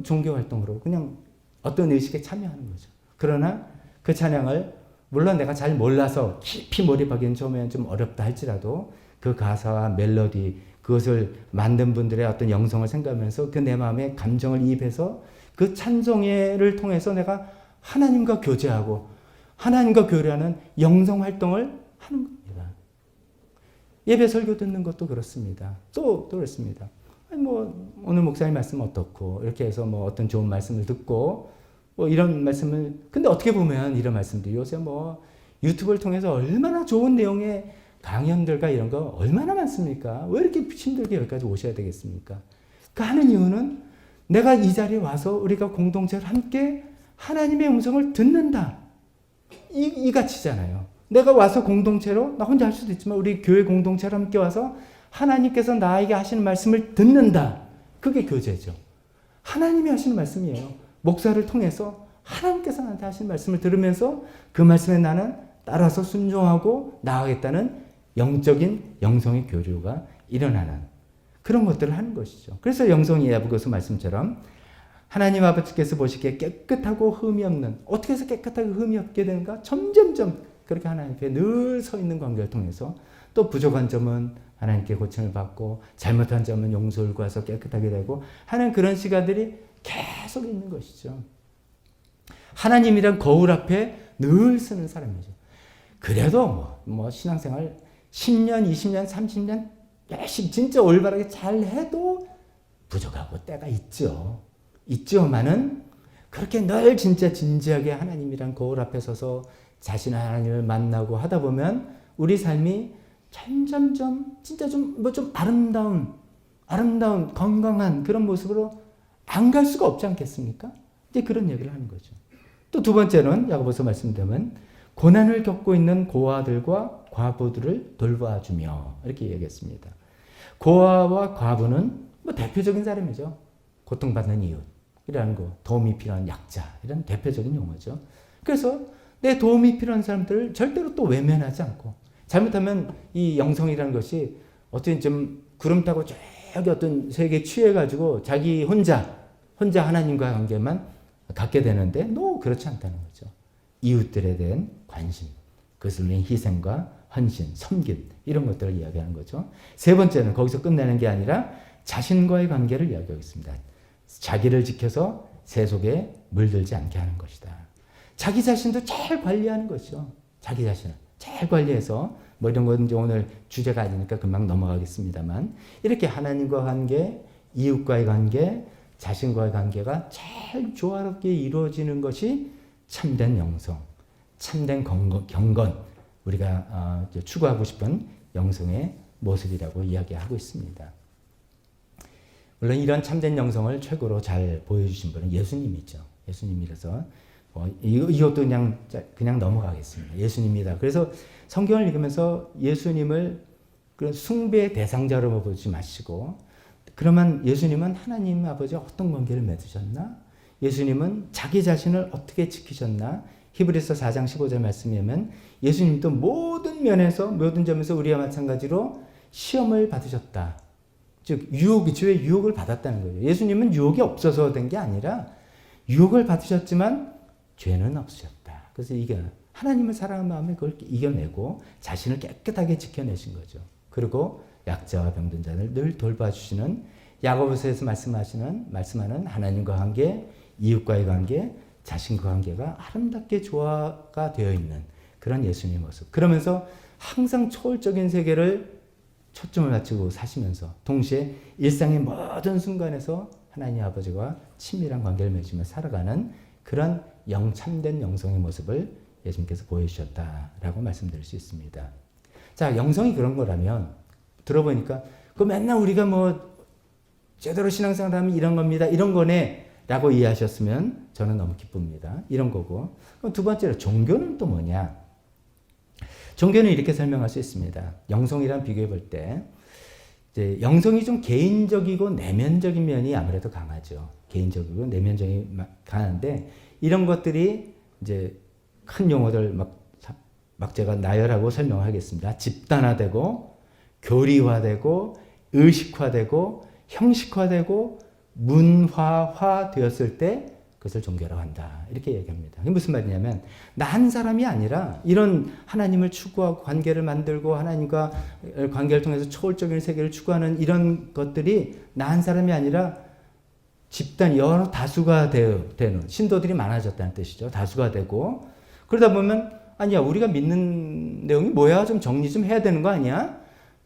종교 활동으로 그냥 어떤 의식에 참여하는 거죠. 그러나 그 찬양을 물론 내가 잘 몰라서 깊이 몰입하기는 처음에는 좀 어렵다 할지라도 그 가사와 멜로디 그것을 만든 분들의 어떤 영성을 생각하면서 그 내 마음의 감정을 이입해서 그 찬송회를 통해서 내가 하나님과 교제하고 하나님과 교류하는 영성 활동을 하는 겁니다. 예배 설교 듣는 것도 그렇습니다. 또 그렇습니다. 오늘 목사님 말씀 어떻고 이렇게 해서 어떤 좋은 말씀을 듣고 이런 말씀을 근데 어떻게 보면 이런 말씀들이 요새 유튜브를 통해서 얼마나 좋은 내용의 강연들과 이런 거 얼마나 많습니까? 왜 이렇게 힘들게 여기까지 오셔야 되겠습니까? 그 하는 이유는 내가 이 자리에 와서 우리가 공동체를 함께 하나님의 음성을 듣는다. 이 가치잖아요. 내가 와서 공동체로 나 혼자 할 수도 있지만 우리 교회 공동체로 함께 와서 하나님께서 나에게 하시는 말씀을 듣는다. 그게 교제죠. 하나님이 하시는 말씀이에요. 목사를 통해서 하나님께서 나한테 하시는 말씀을 들으면서 그 말씀에 나는 따라서 순종하고 나아가겠다는 영적인 영성의 교류가 일어나는 그런 것들을 하는 것이죠. 그래서 영성이 야고보서 말씀처럼 하나님 아버지께서 보시기에 깨끗하고 흠이 없는 어떻게 해서 깨끗하고 흠이 없게 되는가? 점점점 그렇게 하나님 앞에 늘 서 있는 관계를 통해서 또 부족한 점은 하나님께 고침을 받고 잘못한 점은 용서를 구해서 깨끗하게 되고 하는 그런 시간들이 계속 있는 것이죠. 하나님이란 거울 앞에 늘 서는 사람이죠. 그래도 신앙생활 10년, 20년, 30년 열심히 진짜 올바르게 잘 해도 부족하고 때가 있죠. 있지만은 그렇게 늘 진짜 진지하게 하나님이란 거울 앞에 서서 자신의 하나님을 만나고 하다 보면 우리 삶이 점점점 진짜 좀 아름다운 건강한 그런 모습으로 안 갈 수가 없지 않겠습니까? 이제 그런 얘기를 하는 거죠. 또 두 번째는 야고보서 말씀드리면 고난을 겪고 있는 고아들과 과부들을 돌봐주며 이렇게 얘기했습니다. 고아와 과부는 대표적인 사람이죠. 고통받는 이웃이라는 거, 도움이 필요한 약자 이런 대표적인 용어죠. 그래서 내 도움이 필요한 사람들을 절대로 또 외면하지 않고 잘못하면 이 영성이라는 것이 어떤 좀 구름 타고 저기 어떤 세계에 취해가지고 자기 혼자 하나님과 관계만 갖게 되는데 그렇지 않다는 거죠. 이웃들에 대한 관심, 그것을 위한 희생과 헌신, 섬김 이런 것들을 이야기하는 거죠. 세 번째는 거기서 끝내는 게 아니라 자신과의 관계를 이야기하고 있습니다. 자기를 지켜서 세속에 물들지 않게 하는 것이다. 자기 자신도 잘 관리하는 것이죠. 자기 자신을 잘 관리해서 이런 건 이제 오늘 주제가 아니니까 금방 넘어가겠습니다만 이렇게 하나님과 관계, 이웃과의 관계, 자신과의 관계가 잘 조화롭게 이루어지는 것이 참된 영성, 참된 경건, 우리가 추구하고 싶은 영성의 모습이라고 이야기하고 있습니다. 물론 이런 참된 영성을 최고로 잘 보여주신 분은 예수님이죠. 예수님이라서 이것도 그냥 넘어가겠습니다. 예수님이다. 그래서 성경을 읽으면서 예수님을 숭배의 대상자로 보지 마시고 그러면 예수님은 하나님 아버지와 어떤 관계를 맺으셨나? 예수님은 자기 자신을 어떻게 지키셨나? 히브리서 4장 15절 말씀이면 예수님도 모든 면에서 모든 점에서 우리와 마찬가지로 시험을 받으셨다. 즉 죄의 유혹을 받았다는 거예요. 예수님은 유혹이 없어서 된 게 아니라 유혹을 받으셨지만 죄는 없으셨다. 그래서 하나님을 사랑하는 마음에 그걸 이겨내고 자신을 깨끗하게 지켜내신 거죠. 그리고 약자와 병든 자를 늘 돌봐주시는 야고보서에서 말씀하는 하나님과 관계, 이웃과의 관계, 자신과 관계가 아름답게 조화가 되어 있는 그런 예수님의 모습. 그러면서 항상 초월적인 세계를 초점을 맞추고 사시면서 동시에 일상의 모든 순간에서 하나님 아버지와 친밀한 관계를 맺으며 살아가는 그런 참된 영성의 모습을 예수님께서 보여주셨다라고 말씀드릴 수 있습니다. 자, 영성이 그런 거라면 들어보니까 맨날 우리가 제대로 신앙생활 하면 이런 겁니다. 이런 거네 라고 이해하셨으면 저는 너무 기쁩니다. 이런 거고. 그럼 두 번째로 종교는 또 뭐냐? 종교는 이렇게 설명할 수 있습니다. 영성이랑 비교해 볼 때 이제 영성이 좀 개인적이고 내면적인 면이 아무래도 강하죠. 개인적이고 내면적이 강한데 이런 것들이 이제 큰 용어들 막 제가 나열하고 설명하겠습니다. 집단화되고 교리화되고 의식화되고 형식화되고 문화화되었을 때 그것을 종교라고 한다. 이렇게 얘기합니다. 그게 무슨 말이냐면 나 한 사람이 아니라 이런 하나님을 추구하고 관계를 만들고 하나님과 관계를 통해서 초월적인 세계를 추구하는 이런 것들이 나 한 사람이 아니라 집단 여러 다수가 되는 신도들이 많아졌다는 뜻이죠. 다수가 되고 그러다 보면 아니야 우리가 믿는 내용이 뭐야 좀 정리 좀 해야 되는 거 아니야?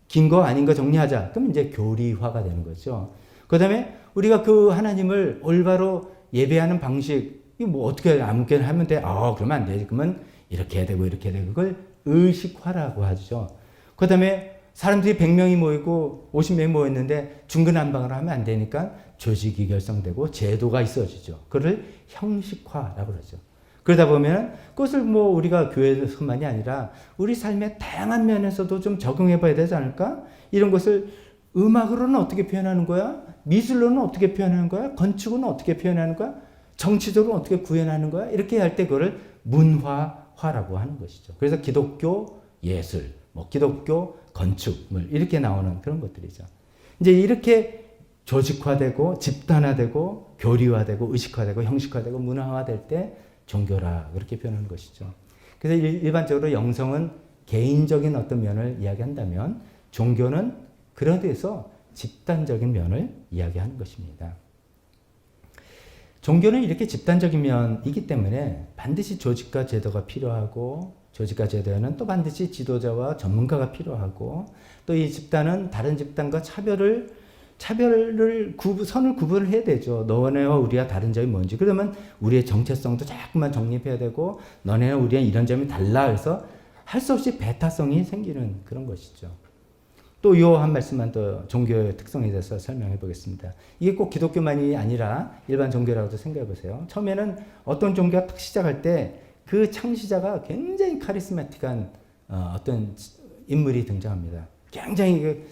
긴 거 아닌 거 정리하자. 그럼 이제 교리화가 되는 거죠. 그다음에 우리가 그 하나님을 올바로 예배하는 방식 이 뭐 어떻게 아무렇게나 하면 돼? 그러면 안 되지. 그러면 이렇게 해야 되고 이렇게 해야 되고 그걸 의식화라고 하죠. 그다음에 사람들이 100명이 모이고 50명이 모였는데 중구난방으로 하면 안 되니까 조직이 결성되고 제도가 있어지죠. 그걸 형식화라고 그러죠. 그러다 보면 그것을 뭐 우리가 교회에서만이 아니라 우리 삶의 다양한 면에서도 좀 적용해 봐야 되지 않을까? 이런 것을 음악으로는 어떻게 표현하는 거야? 미술로는 어떻게 표현하는 거야? 건축은 어떻게 표현하는 거야? 정치적으로 어떻게 구현하는 거야? 이렇게 할 때 그거를 문화화라고 하는 것이죠. 그래서 기독교 예술, 뭐 기독교 건축물 이렇게 나오는 그런 것들이죠. 이제 이렇게 조직화되고 집단화되고 교리화되고 의식화되고 형식화되고 문화화될 때 종교라 그렇게 표현하는 것이죠. 그래서 일반적으로 영성은 개인적인 어떤 면을 이야기한다면 종교는 그런 데서 집단적인 면을 이야기하는 것입니다. 종교는 이렇게 집단적인 면이기 때문에 반드시 조직과 제도가 필요하고 조직과 제도에는 또 반드시 지도자와 전문가가 필요하고 또 이 집단은 다른 집단과 선을 구분을 해야 되죠. 너네와 우리가 다른 점이 뭔지. 그러면 우리의 정체성도 자꾸만 정립해야 되고 너네와 우리는 이런 점이 달라 해서 할 수 없이 배타성이 생기는 그런 것이죠. 또 요 한 말씀만 더 종교의 특성에 대해서 설명해 보겠습니다. 이게 꼭 기독교만이 아니라 일반 종교라고도 생각해 보세요. 처음에는 어떤 종교가 딱 시작할 때 그 창시자가 굉장히 카리스마틱한 어떤 인물이 등장합니다. 굉장히 그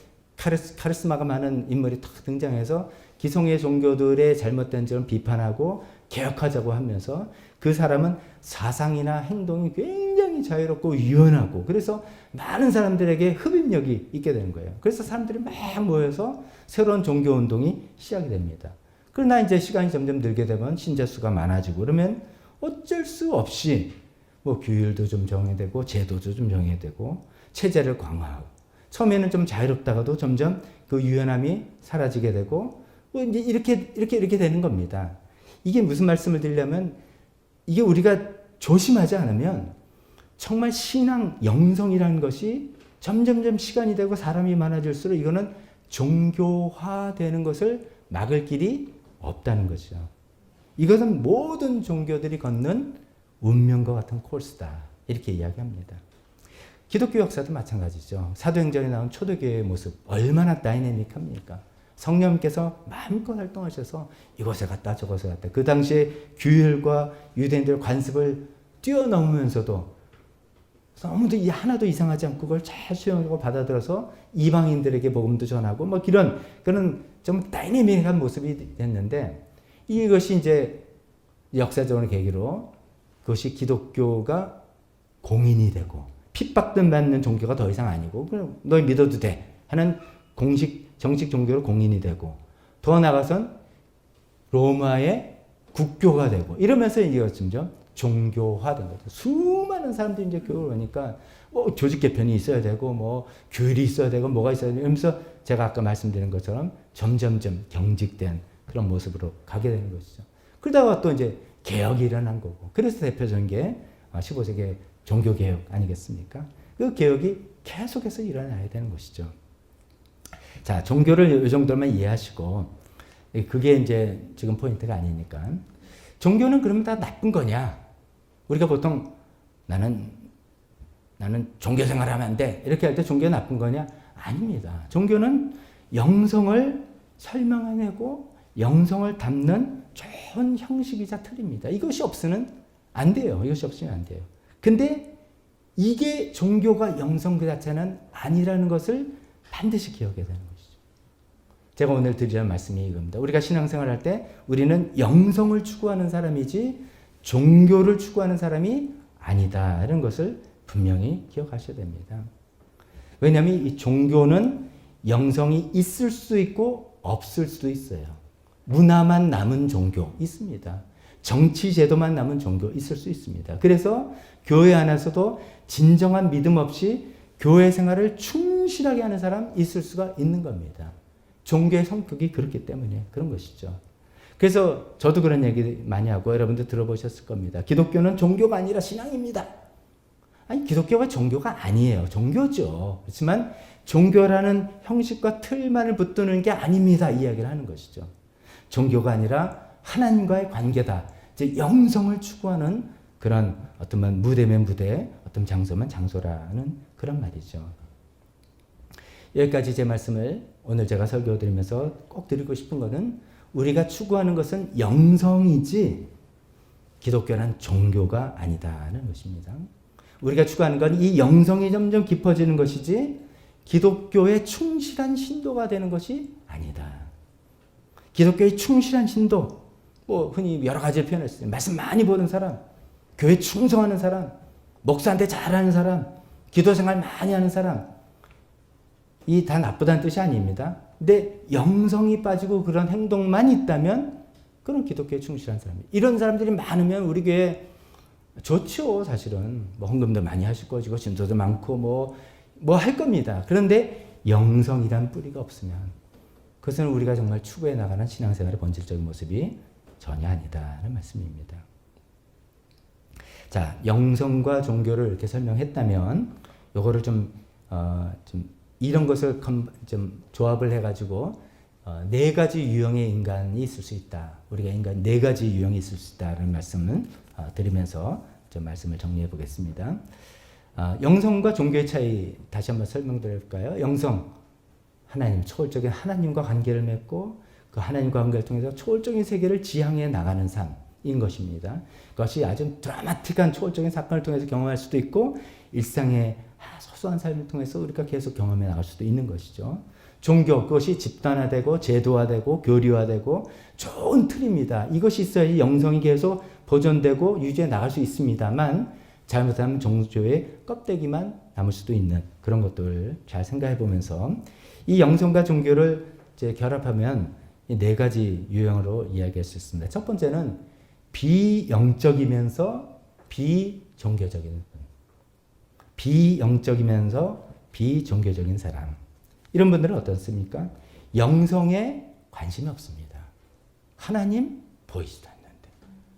카리스마가 많은 인물이 탁 등장해서 기성의 종교들의 잘못된 점을 비판하고 개혁하자고 하면서 그 사람은 사상이나 행동이 굉장히 자유롭고 유연하고 그래서 많은 사람들에게 흡입력이 있게 되는 거예요. 그래서 사람들이 막 모여서 새로운 종교 운동이 시작이 됩니다. 그러나 이제 시간이 점점 늘게 되면 신자 수가 많아지고 그러면 어쩔 수 없이 뭐 규율도 좀 정해야 되고 제도도 좀 정해야 되고 체제를 강화하고 처음에는 좀 자유롭다가도 점점 그 유연함이 사라지게 되고 뭐 이제 이렇게 되는 겁니다. 이게 무슨 말씀을 드리려면 이게 우리가 조심하지 않으면 정말 신앙 영성이라는 것이 점점점 시간이 되고 사람이 많아질수록 이거는 종교화되는 것을 막을 길이 없다는 거죠. 이것은 모든 종교들이 걷는 운명과 같은 코스다. 이렇게 이야기합니다. 기독교 역사도 마찬가지죠. 사도행전에 나온 초대교회의 모습 얼마나 다이내믹합니까? 성령님께서 마음껏 활동하셔서 이곳에 갔다 저곳에 갔다. 그 당시에 규율과 유대인들의 관습을 뛰어넘으면서도 너무도 하나도 이상하지 않고 그걸 잘 수용하고 받아들여서 이방인들에게 복음도 전하고 뭐 이런 그런 좀 다이내믹한 모습이 됐는데 이것이 이제 역사적으로 계기로 그것이 기독교가 공인이 되고 핍박받는 종교가 더 이상 아니고 그럼 너 믿어도 돼 하는 정식 종교로 공인이 되고 더 나아가선 로마의 국교가 되고 이러면서 이게 점점 종교화된 거죠. 수많은 사람들이 이제 교회를 오니까 뭐 조직 개편이 있어야 되고 뭐 규율이 있어야 되고 뭐가 있어야 되고 이러면서 제가 아까 말씀드린 것처럼 점점점 경직된 그런 모습으로 가게 되는 것이죠. 그러다가 또 이제 개혁이 일어난 거고 그래서 대표적인 게 15세기 종교개혁 아니겠습니까? 그 개혁이 계속해서 일어나야 되는 것이죠. 자, 종교를 이 정도만 이해하시고 그게 이제 지금 포인트가 아니니까 종교는 그러면 다 나쁜 거냐? 우리가 보통 나는 종교 생활하면 안 돼. 이렇게 할 때 종교가 나쁜 거냐? 아닙니다. 종교는 영성을 설명해내고 영성을 담는 좋은 형식이자 틀입니다. 이것이 없으면 안 돼요. 이것이 없으면 안 돼요. 근데 이게 종교가 영성 그 자체는 아니라는 것을 반드시 기억해야 되는 것이죠. 제가 오늘 드리려는 말씀이 이겁니다. 우리가 신앙생활 할 때 우리는 영성을 추구하는 사람이지 종교를 추구하는 사람이 아니다. 이런 것을 분명히 기억하셔야 됩니다. 왜냐하면 이 종교는 영성이 있을 수도 있고 없을 수도 있어요. 문화만 남은 종교 있습니다. 정치 제도만 남은 종교 있을 수 있습니다. 그래서 교회 안에서도 진정한 믿음 없이 교회 생활을 충실하게 하는 사람 있을 수가 있는 겁니다. 종교의 성격이 그렇기 때문에 그런 것이죠. 그래서 저도 그런 얘기 많이 하고 여러분들 들어보셨을 겁니다. 기독교는 종교가 아니라 신앙입니다. 아니, 기독교가 종교가 아니에요. 종교죠. 그렇지만 종교라는 형식과 틀만을 붙드는 게 아닙니다. 이야기를 하는 것이죠. 종교가 아니라 하나님과의 관계다. 이제 영성을 추구하는 그런 어떤 무대면 무대, 어떤 장소면 장소라는 그런 말이죠. 여기까지 제 말씀을 오늘 제가 설교드리면서 꼭 드리고 싶은 것은 우리가 추구하는 것은 영성이지 기독교는 종교가 아니다는 것입니다. 우리가 추구하는 건 이 영성이 점점 깊어지는 것이지 기독교의 충실한 신도가 되는 것이 아니다. 기독교의 충실한 신도, 뭐 흔히 여러 가지 표현을 써요. 말씀 많이 보는 사람, 교회 충성하는 사람, 목사한테 잘하는 사람, 기도 생활 많이 하는 사람, 이 다 나쁘다는 뜻이 아닙니다. 근데 영성이 빠지고 그런 행동만 있다면 그런 기독교에 충실한 사람이에요. 이런 사람들이 많으면 우리 교회 좋죠, 사실은. 뭐 헌금도 많이 하실 것이고 진도도 많고 뭐 할 겁니다. 그런데 영성이란 뿌리가 없으면 그것은 우리가 정말 추구해 나가는 신앙생활의 본질적인 모습이 전혀 아니다는 말씀입니다. 자, 영성과 종교를 이렇게 설명했다면 요거를 좀 이런 것을 좀 조합을 해가지고 네 가지 유형의 인간이 있을 수 있다. 우리가 인간 네 가지 유형이 있을 수 있다는 말씀을 드리면서 좀 말씀을 정리해 보겠습니다. 영성과 종교의 차이 다시 한번 설명드릴까요? 영성, 하나님, 초월적인 하나님과 관계를 맺고 그 하나님과 관계를 통해서 초월적인 세계를 지향해 나가는 삶인 것입니다. 그것이 아주 드라마틱한 초월적인 사건을 통해서 경험할 수도 있고 일상의 소소한 삶을 통해서 우리가 계속 경험해 나갈 수도 있는 것이죠. 종교, 그것이 집단화되고 제도화되고 교리화되고 좋은 틀입니다. 이것이 있어야 영성이 계속 보존되고 유지해 나갈 수 있습니다만 잘못하면 종교의 껍데기만 남을 수도 있는 그런 것들을 잘 생각해 보면서 이 영성과 종교를 이제 결합하면 이 네 가지 유형으로 이야기할 수 있습니다. 첫 번째는 비영적이면서 비종교적인 비영적이면서 비종교적인 사람. 이런 분들은 어떻습니까? 영성에 관심이 없습니다. 하나님 보이지도 않는데.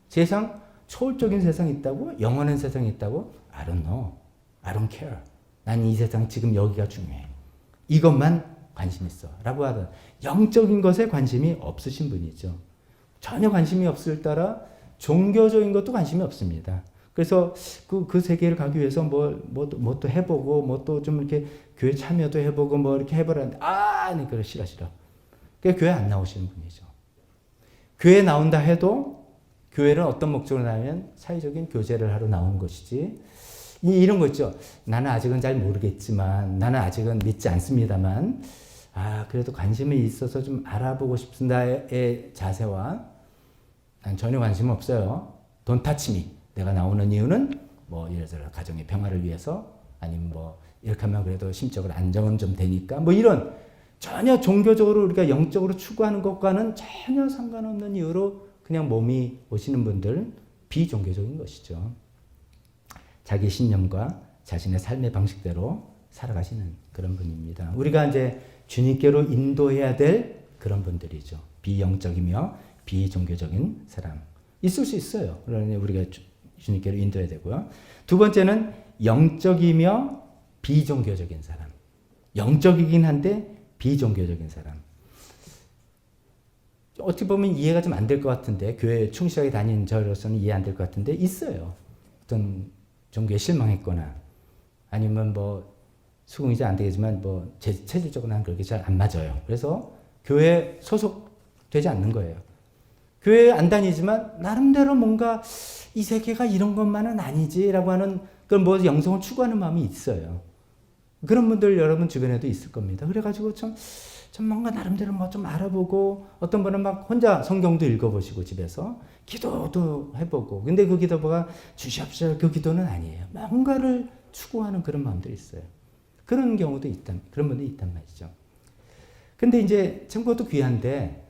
세상, 초월적인 세상이 있다고? 영원한 세상이 있다고? I don't know. I don't care. 난 이 세상 지금 여기가 중요해. 이것만 관심 있어. 라고 하던 영적인 것에 관심이 없으신 분이죠. 전혀 관심이 없을 따라 종교적인 것도 관심이 없습니다. 그래서 그 세계를 가기 위해서 뭐 또 해보고, 뭐 또 좀 이렇게 교회 참여도 해보고, 뭐 이렇게 해보라는데, 네, 그래, 싫어. 그러니까 교회 안 나오시는 분이죠. 교회 나온다 해도, 교회는 어떤 목적으로 나오면 사회적인 교제를 하러 나오는 것이지, 이런 거 있죠. 나는 아직은 잘 모르겠지만, 나는 아직은 믿지 않습니다만, 그래도 관심이 있어서 좀 알아보고 싶다의 자세와, 난 전혀 관심 없어요. Don't touch me. 내가 나오는 이유는 뭐 예를 들어 가정의 평화를 위해서 아니면 뭐 이렇게 하면 그래도 심적으로 안정은 좀 되니까 뭐 이런 전혀 종교적으로 우리가 영적으로 추구하는 것과는 전혀 상관없는 이유로 그냥 몸이 오시는 분들 비종교적인 것이죠. 자기 신념과 자신의 삶의 방식대로 살아가시는 그런 분입니다. 우리가 이제 주님께로 인도해야 될 그런 분들이죠. 비영적이며 비종교적인 사람. 있을 수 있어요. 그러니 우리가 주님께로 인도해야 되고요. 두 번째는 영적이며 비종교적인 사람. 영적이긴 한데 비종교적인 사람. 어떻게 보면 이해가 좀 안 될 것 같은데 교회에 충실하게 다니는 저로서는 이해 안 될 것 같은데 있어요. 어떤 종교에 실망했거나 아니면 뭐 수긍이 잘 안 되겠지만 뭐 체질적으로 난 그렇게 잘 안 맞아요. 그래서 교회에 소속되지 않는 거예요. 교회에 안 다니지만 나름대로 뭔가 이 세계가 이런 것만은 아니지라고 하는 그런 뭐 영성을 추구하는 마음이 있어요. 그런 분들 여러분 주변에도 있을 겁니다. 그래가지고 좀 뭔가 나름대로 뭐 좀 알아보고 어떤 분은 막 혼자 성경도 읽어보시고 집에서 기도도 해보고 근데 그 기도가 주시옵소서 그 기도는 아니에요. 뭔가를 추구하는 그런 마음들이 있어요. 그런 경우도 그런 분들이 있단 말이죠. 근데 이제 참 그것도 귀한데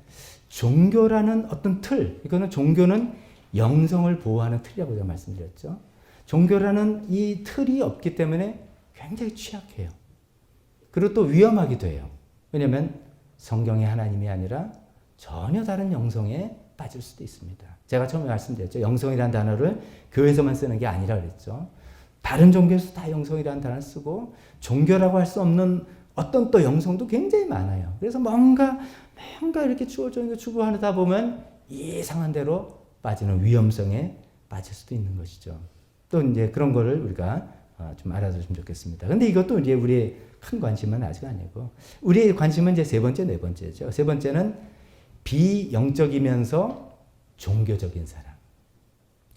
종교라는 어떤 틀, 이거는 종교는 영성을 보호하는 틀이라고 제가 말씀드렸죠. 종교라는 이 틀이 없기 때문에 굉장히 취약해요. 그리고 또 위험하기도 해요. 왜냐하면 성경의 하나님이 아니라 전혀 다른 영성의 빠질 수도 있습니다. 제가 처음에 말씀드렸죠. 영성이라는 단어를 교회에서만 쓰는 게 아니라 그랬죠. 다른 종교에서 다 영성이라는 단어를 쓰고 종교라고 할 수 없는 어떤 또 영성도 굉장히 많아요. 그래서 뭔가 이렇게 추구하다 보면 이상한 대로 빠지는 위험성에 빠질 수도 있는 것이죠. 또 이제 그런 거를 우리가 좀 알아두시면 좋겠습니다. 근데 이것도 이제 우리의 큰 관심은 아직 아니고, 우리의 관심은 이제 세 번째, 네 번째죠. 세 번째는 비영적이면서 종교적인 사람.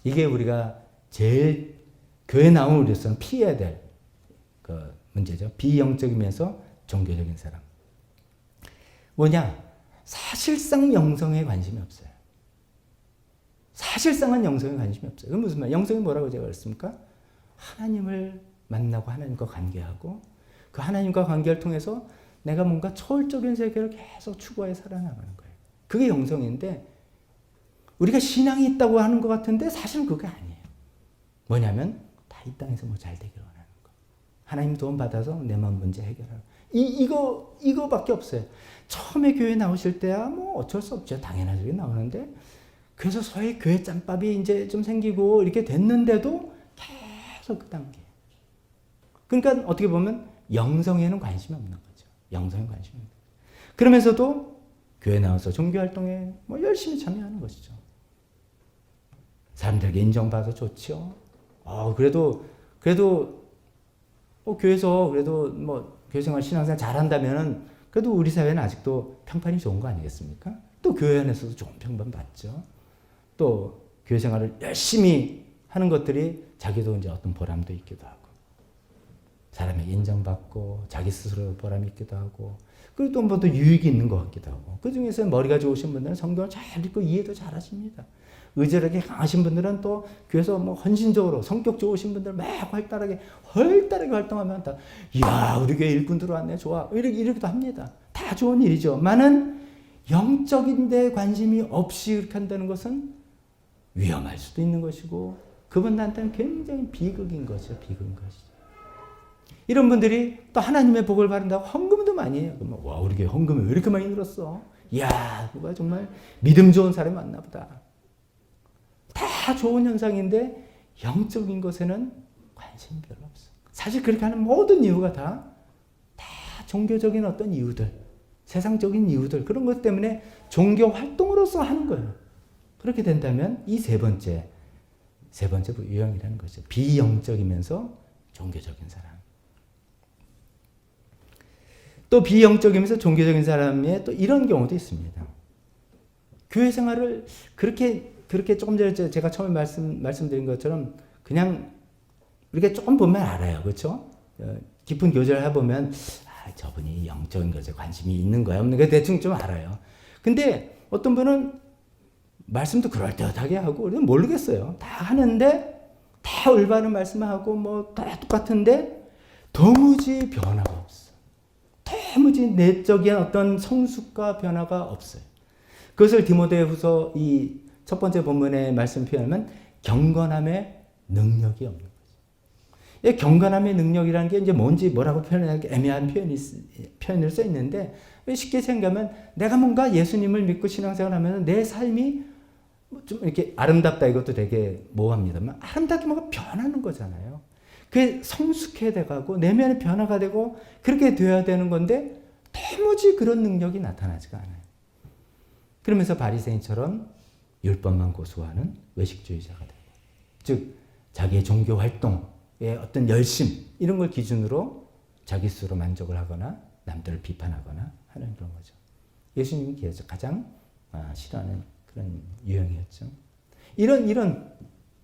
이게 우리가 제일 교회 나온 우리로서는 피해야 될 그 문제죠. 비영적이면서 종교적인 사람. 뭐냐? 사실상 영성에 관심이 없어요. 사실상은 영성에 관심이 없어요. 그 무슨 말? 영성이 뭐라고 제가 그랬습니까? 하나님을 만나고 하나님과 관계하고 그 하나님과 관계를 통해서 내가 뭔가 초월적인 세계를 계속 추구해 살아나가는 거예요. 그게 영성인데, 우리가 신앙이 있다고 하는 것 같은데 사실은 그게 아니에요. 뭐냐면 다 이 땅에서 뭐 잘 되기를 원하는 거. 하나님 도움 받아서 내 마음 문제 해결하는 이거밖에 없어요. 처음에 교회 나오실 때야 뭐 어쩔 수 없죠. 당연하게 나오는데, 그래서 소위 교회 짬밥이 이제 좀 생기고 이렇게 됐는데도 계속 그 단계. 그러니까 어떻게 보면 영성에는 관심이 없는 거죠. 영성에 관심이 없는 거죠. 그러면서도 교회 나와서 종교활동에 뭐 열심히 참여하는 것이죠. 사람들에게 인정받아서 좋죠. 그래도 교회에서 그래도 뭐 교회생활 신앙생활 잘한다면은 그래도 우리 사회는 아직도 평판이 좋은 거 아니겠습니까? 또 교회 안에서도 좋은 평판 받죠. 또 교회생활을 열심히 하는 것들이 자기도 이제 어떤 보람도 있기도 하고, 사람에게 인정받고 자기 스스로 보람이 있기도 하고, 그리고 또 뭐 또 유익이 있는 것 같기도 하고. 그 중에서 머리가 좋으신 분들은 성경을 잘 읽고 이해도 잘 하십니다. 의절하게 강하신 분들은 또 교회에서 뭐 헌신적으로 성격 좋으신 분들 막 활달하게 활동하면 다, 이야, 우리 교회 일꾼 들어왔네, 좋아, 이러기도 합니다. 다 좋은 일이죠. 많은 영적인 데 관심이 없이 그렇게 한다는 것은 위험할 수도 있는 것이고, 그분한테는 굉장히 비극인 것이죠. 비극인 것이죠. 이런 분들이 또 하나님의 복을 받는다고 헌금도 많이 해요. 그러면 와, 우리 교회 헌금이 왜 이렇게 많이 늘었어? 이야, 누가 정말 믿음 좋은 사람이 많나 보다. 다 좋은 현상인데 영적인 것에는 관심이 별로 없어. 사실 그렇게 하는 모든 이유가 다 종교적인 어떤 이유들, 세상적인 이유들, 그런 것 때문에 종교 활동으로서 하는 거예요. 그렇게 된다면 이 세 번째 유형이라는 거죠. 비영적이면서 종교적인 사람. 또 비영적이면서 종교적인 사람의 또 이런 경우도 있습니다. 교회 생활을 그렇게 조금 전에 제가 처음에 말씀드린 것처럼 그냥 우리가 조금 보면 알아요. 그렇죠? 깊은 교제를 해보면 저분이 영적인 것에 관심이 있는 거야 없는 거야 대충 좀 알아요. 근데 어떤 분은 말씀도 그럴듯하게 하고 우리는 모르겠어요. 다 하는데 다 올바른 말씀하고 뭐 다 똑같은데 도무지 변화가 없어. 도무지 내적인 어떤 성숙과 변화가 없어요. 그것을 디모데후서 이 첫 번째 본문의 말씀 표현하면 경건함의 능력이 없는 거죠. 이 경건함의 능력이라는 게 이제 뭔지 뭐라고 표현하기 애매한 표현을 써 있는데, 쉽게 생각하면 내가 뭔가 예수님을 믿고 신앙생활을 하면 내 삶이 좀 이렇게 아름답다, 이것도 되게 모호합니다만 아름답게 뭔가 변하는 거잖아요. 그게 성숙해 돼가고 내면의 변화가 되고 그렇게 되어야 되는 건데 도무지 그런 능력이 나타나지가 않아요. 그러면서 바리새인처럼 율법만 고수하는 외식주의자가 되고, 즉 자기의 종교 활동의 어떤 열심 이런 걸 기준으로 자기 스스로 만족을 하거나 남들을 비판하거나 하는 그런 거죠. 예수님이 가장 싫어하는 그런 유형이었죠. 이런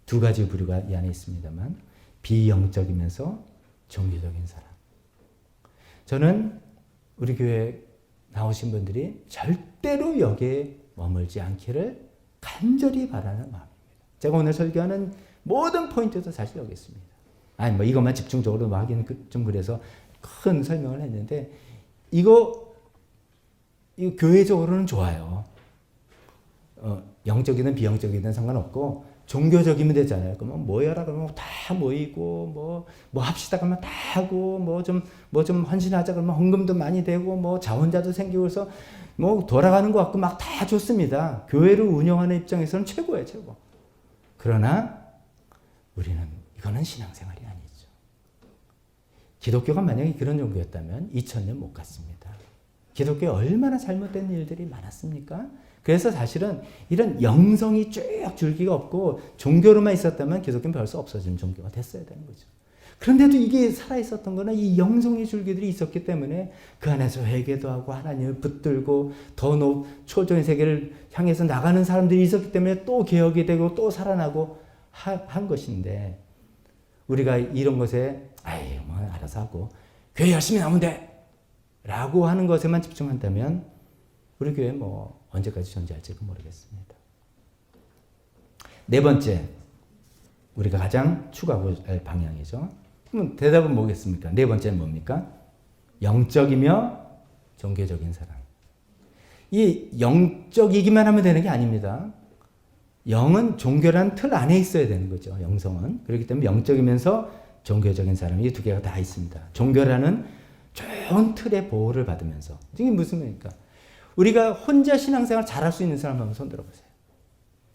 두 가지 부류가 이 안에 있습니다만, 비영적이면서 종교적인 사람. 저는 우리 교회 나오신 분들이 절대로 여기에 머물지 않기를 간절히 바라는 마음입니다. 제가 오늘 설교하는 모든 포인트도 사실 여기 있습니다. 아니 뭐 이것만 집중적으로 하기는 좀 그래서 큰 설명을 했는데, 이거 교회적으로는 좋아요. 영적이든 비영적이든 상관없고 종교적이면 되잖아요. 그러면 모여라 그러면 다 모이고 뭐 합시다 그러면 다 하고 뭐 좀 헌신하자 그러면 헌금도 많이 되고 뭐 자원자도 생기고 그래서 뭐 돌아가는 것 같고 막 다 좋습니다. 교회를 운영하는 입장에서는 최고예요, 최고. 그러나 우리는 이거는 신앙생활이 아니죠. 기독교가 만약에 그런 종교였다면 2000년 못 갔습니다. 기독교에 얼마나 잘못된 일들이 많았습니까? 그래서 사실은 이런 영성이 쭉 줄기가 없고 종교로만 있었다면 기독교는 벌써 없어진 종교가 됐어야 되는 거죠. 그런데도 이게 살아있었던 거는 이 영성의 줄기들이 있었기 때문에 그 안에서 회개도 하고 하나님을 붙들고 더 초월적인 세계를 향해서 나가는 사람들이 있었기 때문에 또 개혁이 되고 또 살아나고 한 것인데 우리가 이런 것에 아이 뭐 알아서 하고 교회 열심히 나오면 돼 라고 하는 것에만 집중한다면 우리 교회 뭐 언제까지 존재할지도 모르겠습니다. 네 번째, 우리가 가장 추구하고 할 방향이죠. 그럼 대답은 뭐겠습니까? 네 번째는 뭡니까? 영적이며 종교적인 사람. 이 영적이기만 하면 되는 게 아닙니다. 영은 종교란 틀 안에 있어야 되는 거죠. 영성은. 그렇기 때문에 영적이면서 종교적인 사람, 이 두 개가 다 있습니다. 종교라는 좋은 틀의 보호를 받으면서. 이게 무슨 말입니까? 우리가 혼자 신앙생활 잘할 수 있는 사람 한번 손 들어보세요.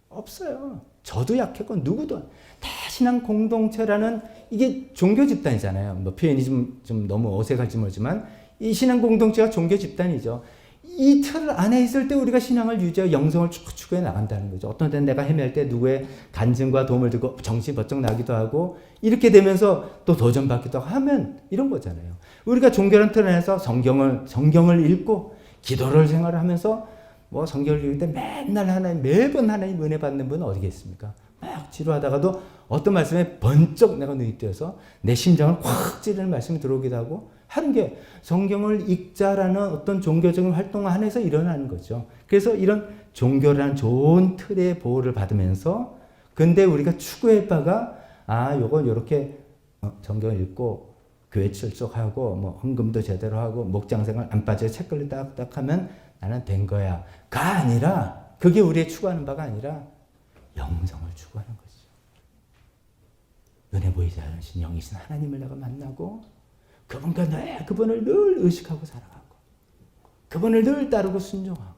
없어요. 저도 약했고 누구도. 다 신앙 공동체라는 이게 종교 집단이잖아요. 뭐 표현이 좀 너무 어색할지 모르지만 이 신앙 공동체가 종교 집단이죠. 이 틀 안에 있을 때 우리가 신앙을 유지하고 영성을 추구해 나간다는 거죠. 어떤 때는 내가 헤맬 때 누구의 간증과 도움을 듣고 정신이 번쩍 나기도 하고 이렇게 되면서 또 도전받기도 하면 이런 거잖아요. 우리가 종교라는 틀 안에서 성경을 읽고 기도를 생활하면서 뭐 성경을 읽을 때 맨날 매번 하나님 은혜 받는 분은 어디 계십니까? 막 지루하다가도 어떤 말씀에 번쩍 내가 눈이 뜨여서 내 심장을 확 찌르는 말씀이 들어오기도 하고 하는 게 성경을 읽자라는 어떤 종교적인 활동 안에서 일어나는 거죠. 그래서 이런 종교라는 좋은 틀의 보호를 받으면서 근데 우리가 추구할 바가 요건 요렇게 성경을 읽고 교회 출석하고 뭐 헌금도 제대로 하고 목장 생활 안 빠져 책걸리 딱딱 하면 나는 된 거야. 가 아니라 그게 우리의 추구하는 바가 아니라 영성을 추구하는 거죠. 은혜 보이지 않으신 영이신 하나님을 내가 만나고 그분을 늘 의식하고 살아가고 그분을 늘 따르고 순종하고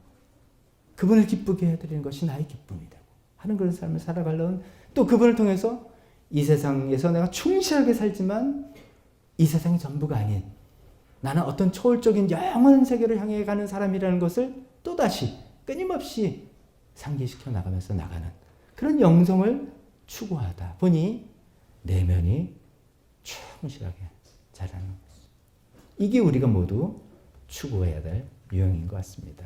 그분을 기쁘게 해드리는 것이 나의 기쁨이 되고 하는 그런 삶을 살아가려면 또 그분을 통해서 이 세상에서 내가 충실하게 살지만 이 세상이 전부가 아닌 나는 어떤 초월적인 영원한 세계를 향해 가는 사람이라는 것을 또다시 끊임없이 상기시켜 나가면서 나가는 그런 영성을 추구하다 보니 내면이 충실하게 자라는 것이죠. 이게 우리가 모두 추구해야 될 유형인 것 같습니다.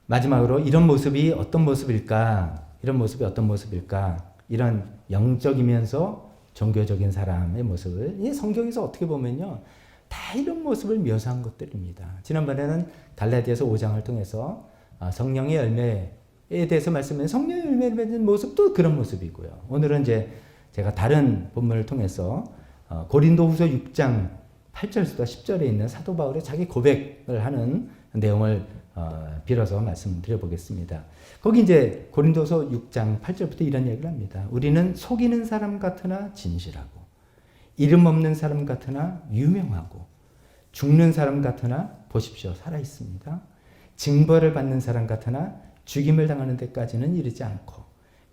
마지막으로 이런 모습이 어떤 모습일까? 이런 영적이면서 종교적인 사람의 모습을 이 성경에서 어떻게 보면요. 다 이런 모습을 묘사한 것들입니다. 지난번에는 갈라디아서 5장을 통해서 성령의 열매에 대해서 말씀드린 성령의 열매를 맺는 모습도 그런 모습이고요. 오늘은 이제 제가 다른 본문을 통해서 고린도후서 6장 8절부터 10절에 있는 사도 바울의 자기 고백을 하는 내용을 빌어서 말씀을 드려보겠습니다. 거기 이제 고린도서 6장 8절부터 이런 얘기를 합니다. 우리는 속이는 사람 같으나 진실하고 이름 없는 사람 같으나 유명하고 죽는 사람 같으나 보십시오 살아 있습니다. 징벌을 받는 사람 같으나 죽임을 당하는 데까지는 이르지 않고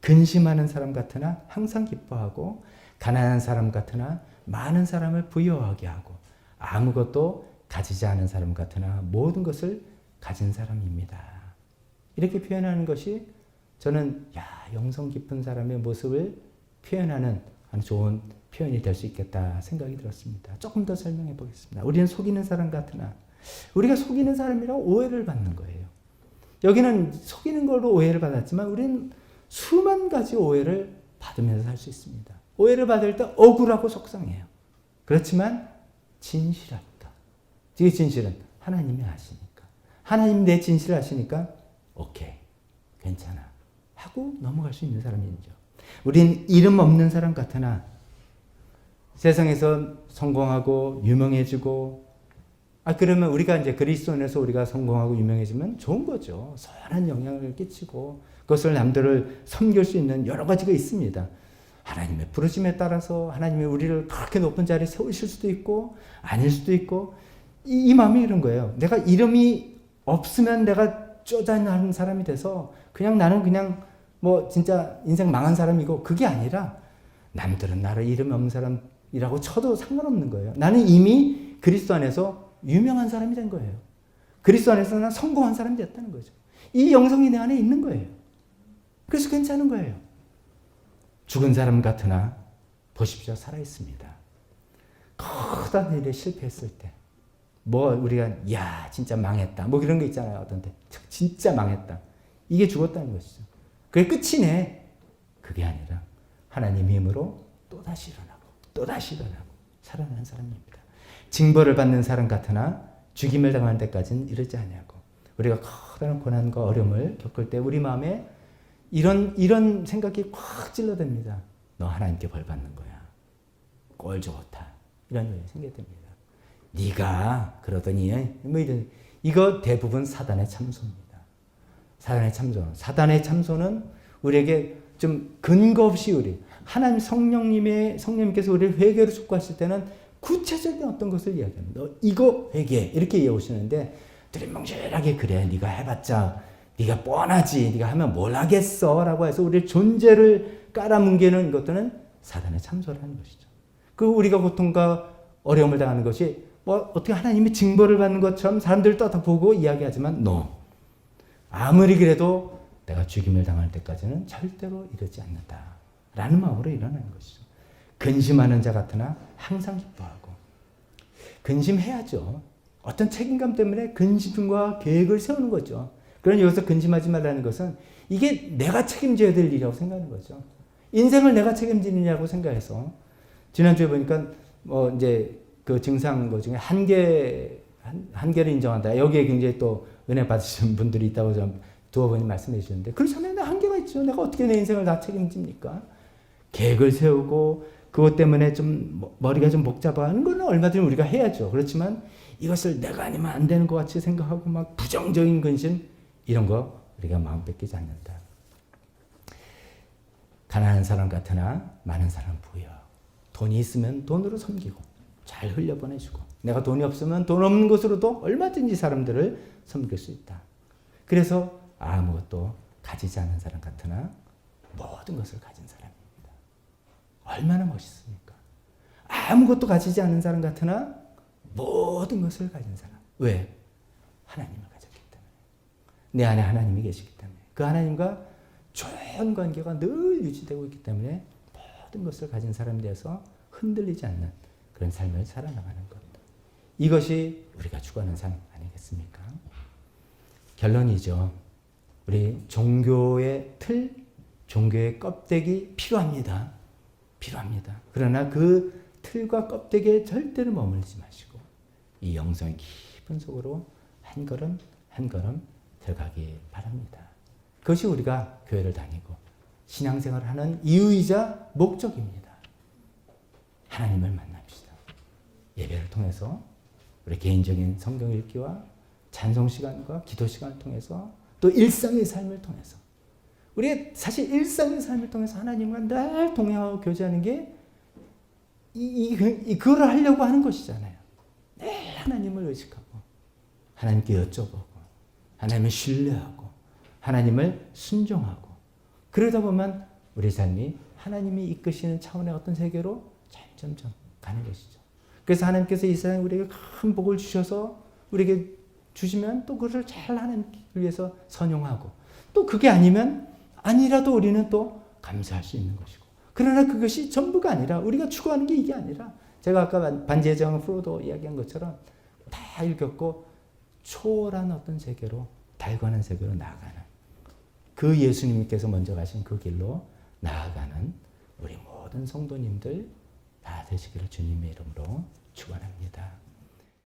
근심하는 사람 같으나 항상 기뻐하고 가난한 사람 같으나 많은 사람을 부유하게 하고 아무것도 가지지 않은 사람 같으나 모든 것을 가진 사람입니다. 이렇게 표현하는 것이 저는 영성 깊은 사람의 모습을 표현하는 아주 좋은 표현이 될 수 있겠다 생각이 들었습니다. 조금 더 설명해 보겠습니다. 우리는 속이는 사람 같으나 우리가 속이는 사람이라고 오해를 받는 거예요. 여기는 속이는 걸로 오해를 받았지만 우리는 수만 가지 오해를 받으면서 살 수 있습니다. 오해를 받을 때 억울하고 속상해요. 그렇지만 진실하다. 이 진실은 하나님이 아시니까. 하나님 내 진실을 아시니까 오케이 괜찮아 하고 넘어갈 수 있는 사람이죠. 우린 이름 없는 사람 같으나 세상에서 성공하고 유명해지고 그러면 우리가 이제 그리스도 안에서 우리가 성공하고 유명해지면 좋은 거죠. 선한 영향을 끼치고 그것을 남들을 섬길 수 있는 여러 가지가 있습니다. 하나님의 부르심에 따라서 하나님이 우리를 그렇게 높은 자리에 세우실 수도 있고 아닐 수도 있고 이 마음이 이런 거예요. 내가 이름이 없으면 내가 쪼잔한 사람이 돼서 그냥 나는 그냥 뭐 진짜 인생 망한 사람이고 그게 아니라 남들은 나를 이름이 없는 사람이라고 쳐도 상관없는 거예요. 나는 이미 그리스도 안에서 유명한 사람이 된 거예요. 그리스도 안에서 난 성공한 사람이 됐다는 거죠. 이 영성이 내 안에 있는 거예요. 그래서 괜찮은 거예요. 죽은 사람 같으나 보십시오. 살아있습니다. 커다란 일에 실패했을 때 뭐 우리가 야 진짜 망했다 뭐 그런 거 있잖아요. 어떤 때 진짜 망했다. 이게 죽었다는 것이죠. 그게 끝이네. 그게 아니라 하나님 힘으로 또다시 일어나고 또다시 일어나고 살아나는 사람입니다. 징벌을 받는 사람 같으나 죽임을 당하는 데까지는 이르지 아니하고 우리가 커다란 고난과 어려움을 겪을 때 우리 마음에 이런 생각이 확 찔러댑니다. 너 하나님께 벌 받는 거야. 꼴 좋다. 이런 일이 생기게 됩니다. 네가 그러더니 뭐 이런 이거 대부분 사단의 참소입니다. 사단의 참소. 사단의 참소는 우리에게 좀 근거 없이 하나님 성령님께서 우리를 회개로 촉구하실 때는 구체적인 어떤 것을 이야기합니다. 너 이거 회개해 이렇게 이해오시는데 두리뭉실하게 그래 네가 해봤자 네가 뻔하지 네가 하면 뭘 하겠어 라고 해서 우리의 존재를 깔아뭉개는 것들은 사단의 참소라는 것이죠. 그 우리가 고통과 어려움을 당하는 것이 뭐 어떻게 하나님이 징벌을 받는 것처럼 사람들 떠다보고 이야기하지만 아무리 그래도 내가 죽임을 당할 때까지는 절대로 이르지 않는다 라는 마음으로 일어나는 것이죠. 근심하는 자 같으나 항상 기뻐하고 근심해야죠. 어떤 책임감 때문에 근심과 계획을 세우는 거죠. 그러니 여기서 근심하지 말라는 것은 이게 내가 책임져야 될 일이라고 생각하는 거죠. 인생을 내가 책임지느냐고 생각해서 지난주에 보니까 뭐 이제 그 증상 뭐 중에 한계를 인정한다. 여기에 굉장히 또 은혜 받으시는 분들이 있다고 좀 두어 번이 말씀해 주셨는데 그렇잖아요. 나 한계가 있죠. 내가 어떻게 내 인생을 다 책임집니까? 계획을 세우고 그것 때문에 좀 머리가 좀 복잡한 건 얼마든지 우리가 해야죠. 그렇지만 이것을 내가 아니면 안 되는 것 같이 생각하고 막 부정적인 근심 이런 거 우리가 마음 뺏기지 않는다. 가난한 사람 같으나 많은 사람 부여. 돈이 있으면 돈으로 섬기고 잘 흘려보내주고 내가 돈이 없으면 돈 없는 것으로도 얼마든지 사람들을 섬길 수 있다. 그래서 아무것도 가지지 않은 사람 같으나 모든 것을 가진 사람입니다. 얼마나 멋있습니까? 아무것도 가지지 않은 사람 같으나 모든 것을 가진 사람. 왜? 하나님을 가졌기 때문에. 내 안에 하나님이 계시기 때문에. 그 하나님과 좋은 관계가 늘 유지되고 있기 때문에 모든 것을 가진 사람에 대해서 흔들리지 않는 그런 삶을 살아나가는 것. 이것이 우리가 추구하는 삶 아니겠습니까? 결론이죠. 우리 종교의 틀, 종교의 껍데기 필요합니다. 필요합니다. 그러나 그 틀과 껍데기에 절대로 머물지 마시고 이 영성의 깊은 속으로 한 걸음 한 걸음 들어가기 바랍니다. 그것이 우리가 교회를 다니고 신앙생활을 하는 이유이자 목적입니다. 하나님을 만납시다. 예배를 통해서 우리 개인적인 성경 읽기와 찬송 시간과 기도 시간을 통해서 또 일상의 삶을 통해서 우리 사실 일상의 삶을 통해서 하나님과 늘 동행하고 교제하는 게 그거를 하려고 하는 것이잖아요. 늘 하나님을 의식하고 하나님께 여쭤보고 하나님을 신뢰하고 하나님을 순종하고 그러다 보면 우리 삶이 하나님이 이끄시는 차원의 어떤 세계로 점점 가는 것이죠. 그래서 하나님께서 이 세상에 우리에게 큰 복을 주셔서 우리에게 주시면 또 그것을 잘 하나님을 위해서 선용하고 또 그게 아니라도 우리는 또 감사할 수 있는 것이고 그러나 그것이 전부가 아니라 우리가 추구하는 게 이게 아니라 제가 아까 반지의 제왕 프로도 이야기한 것처럼 다 읽었고 초월한 어떤 세계로 달관한 세계로 나아가는 그 예수님께서 먼저 가신 그 길로 나아가는 우리 모든 성도님들 다 되시기를 주님의 이름으로 축원합니다.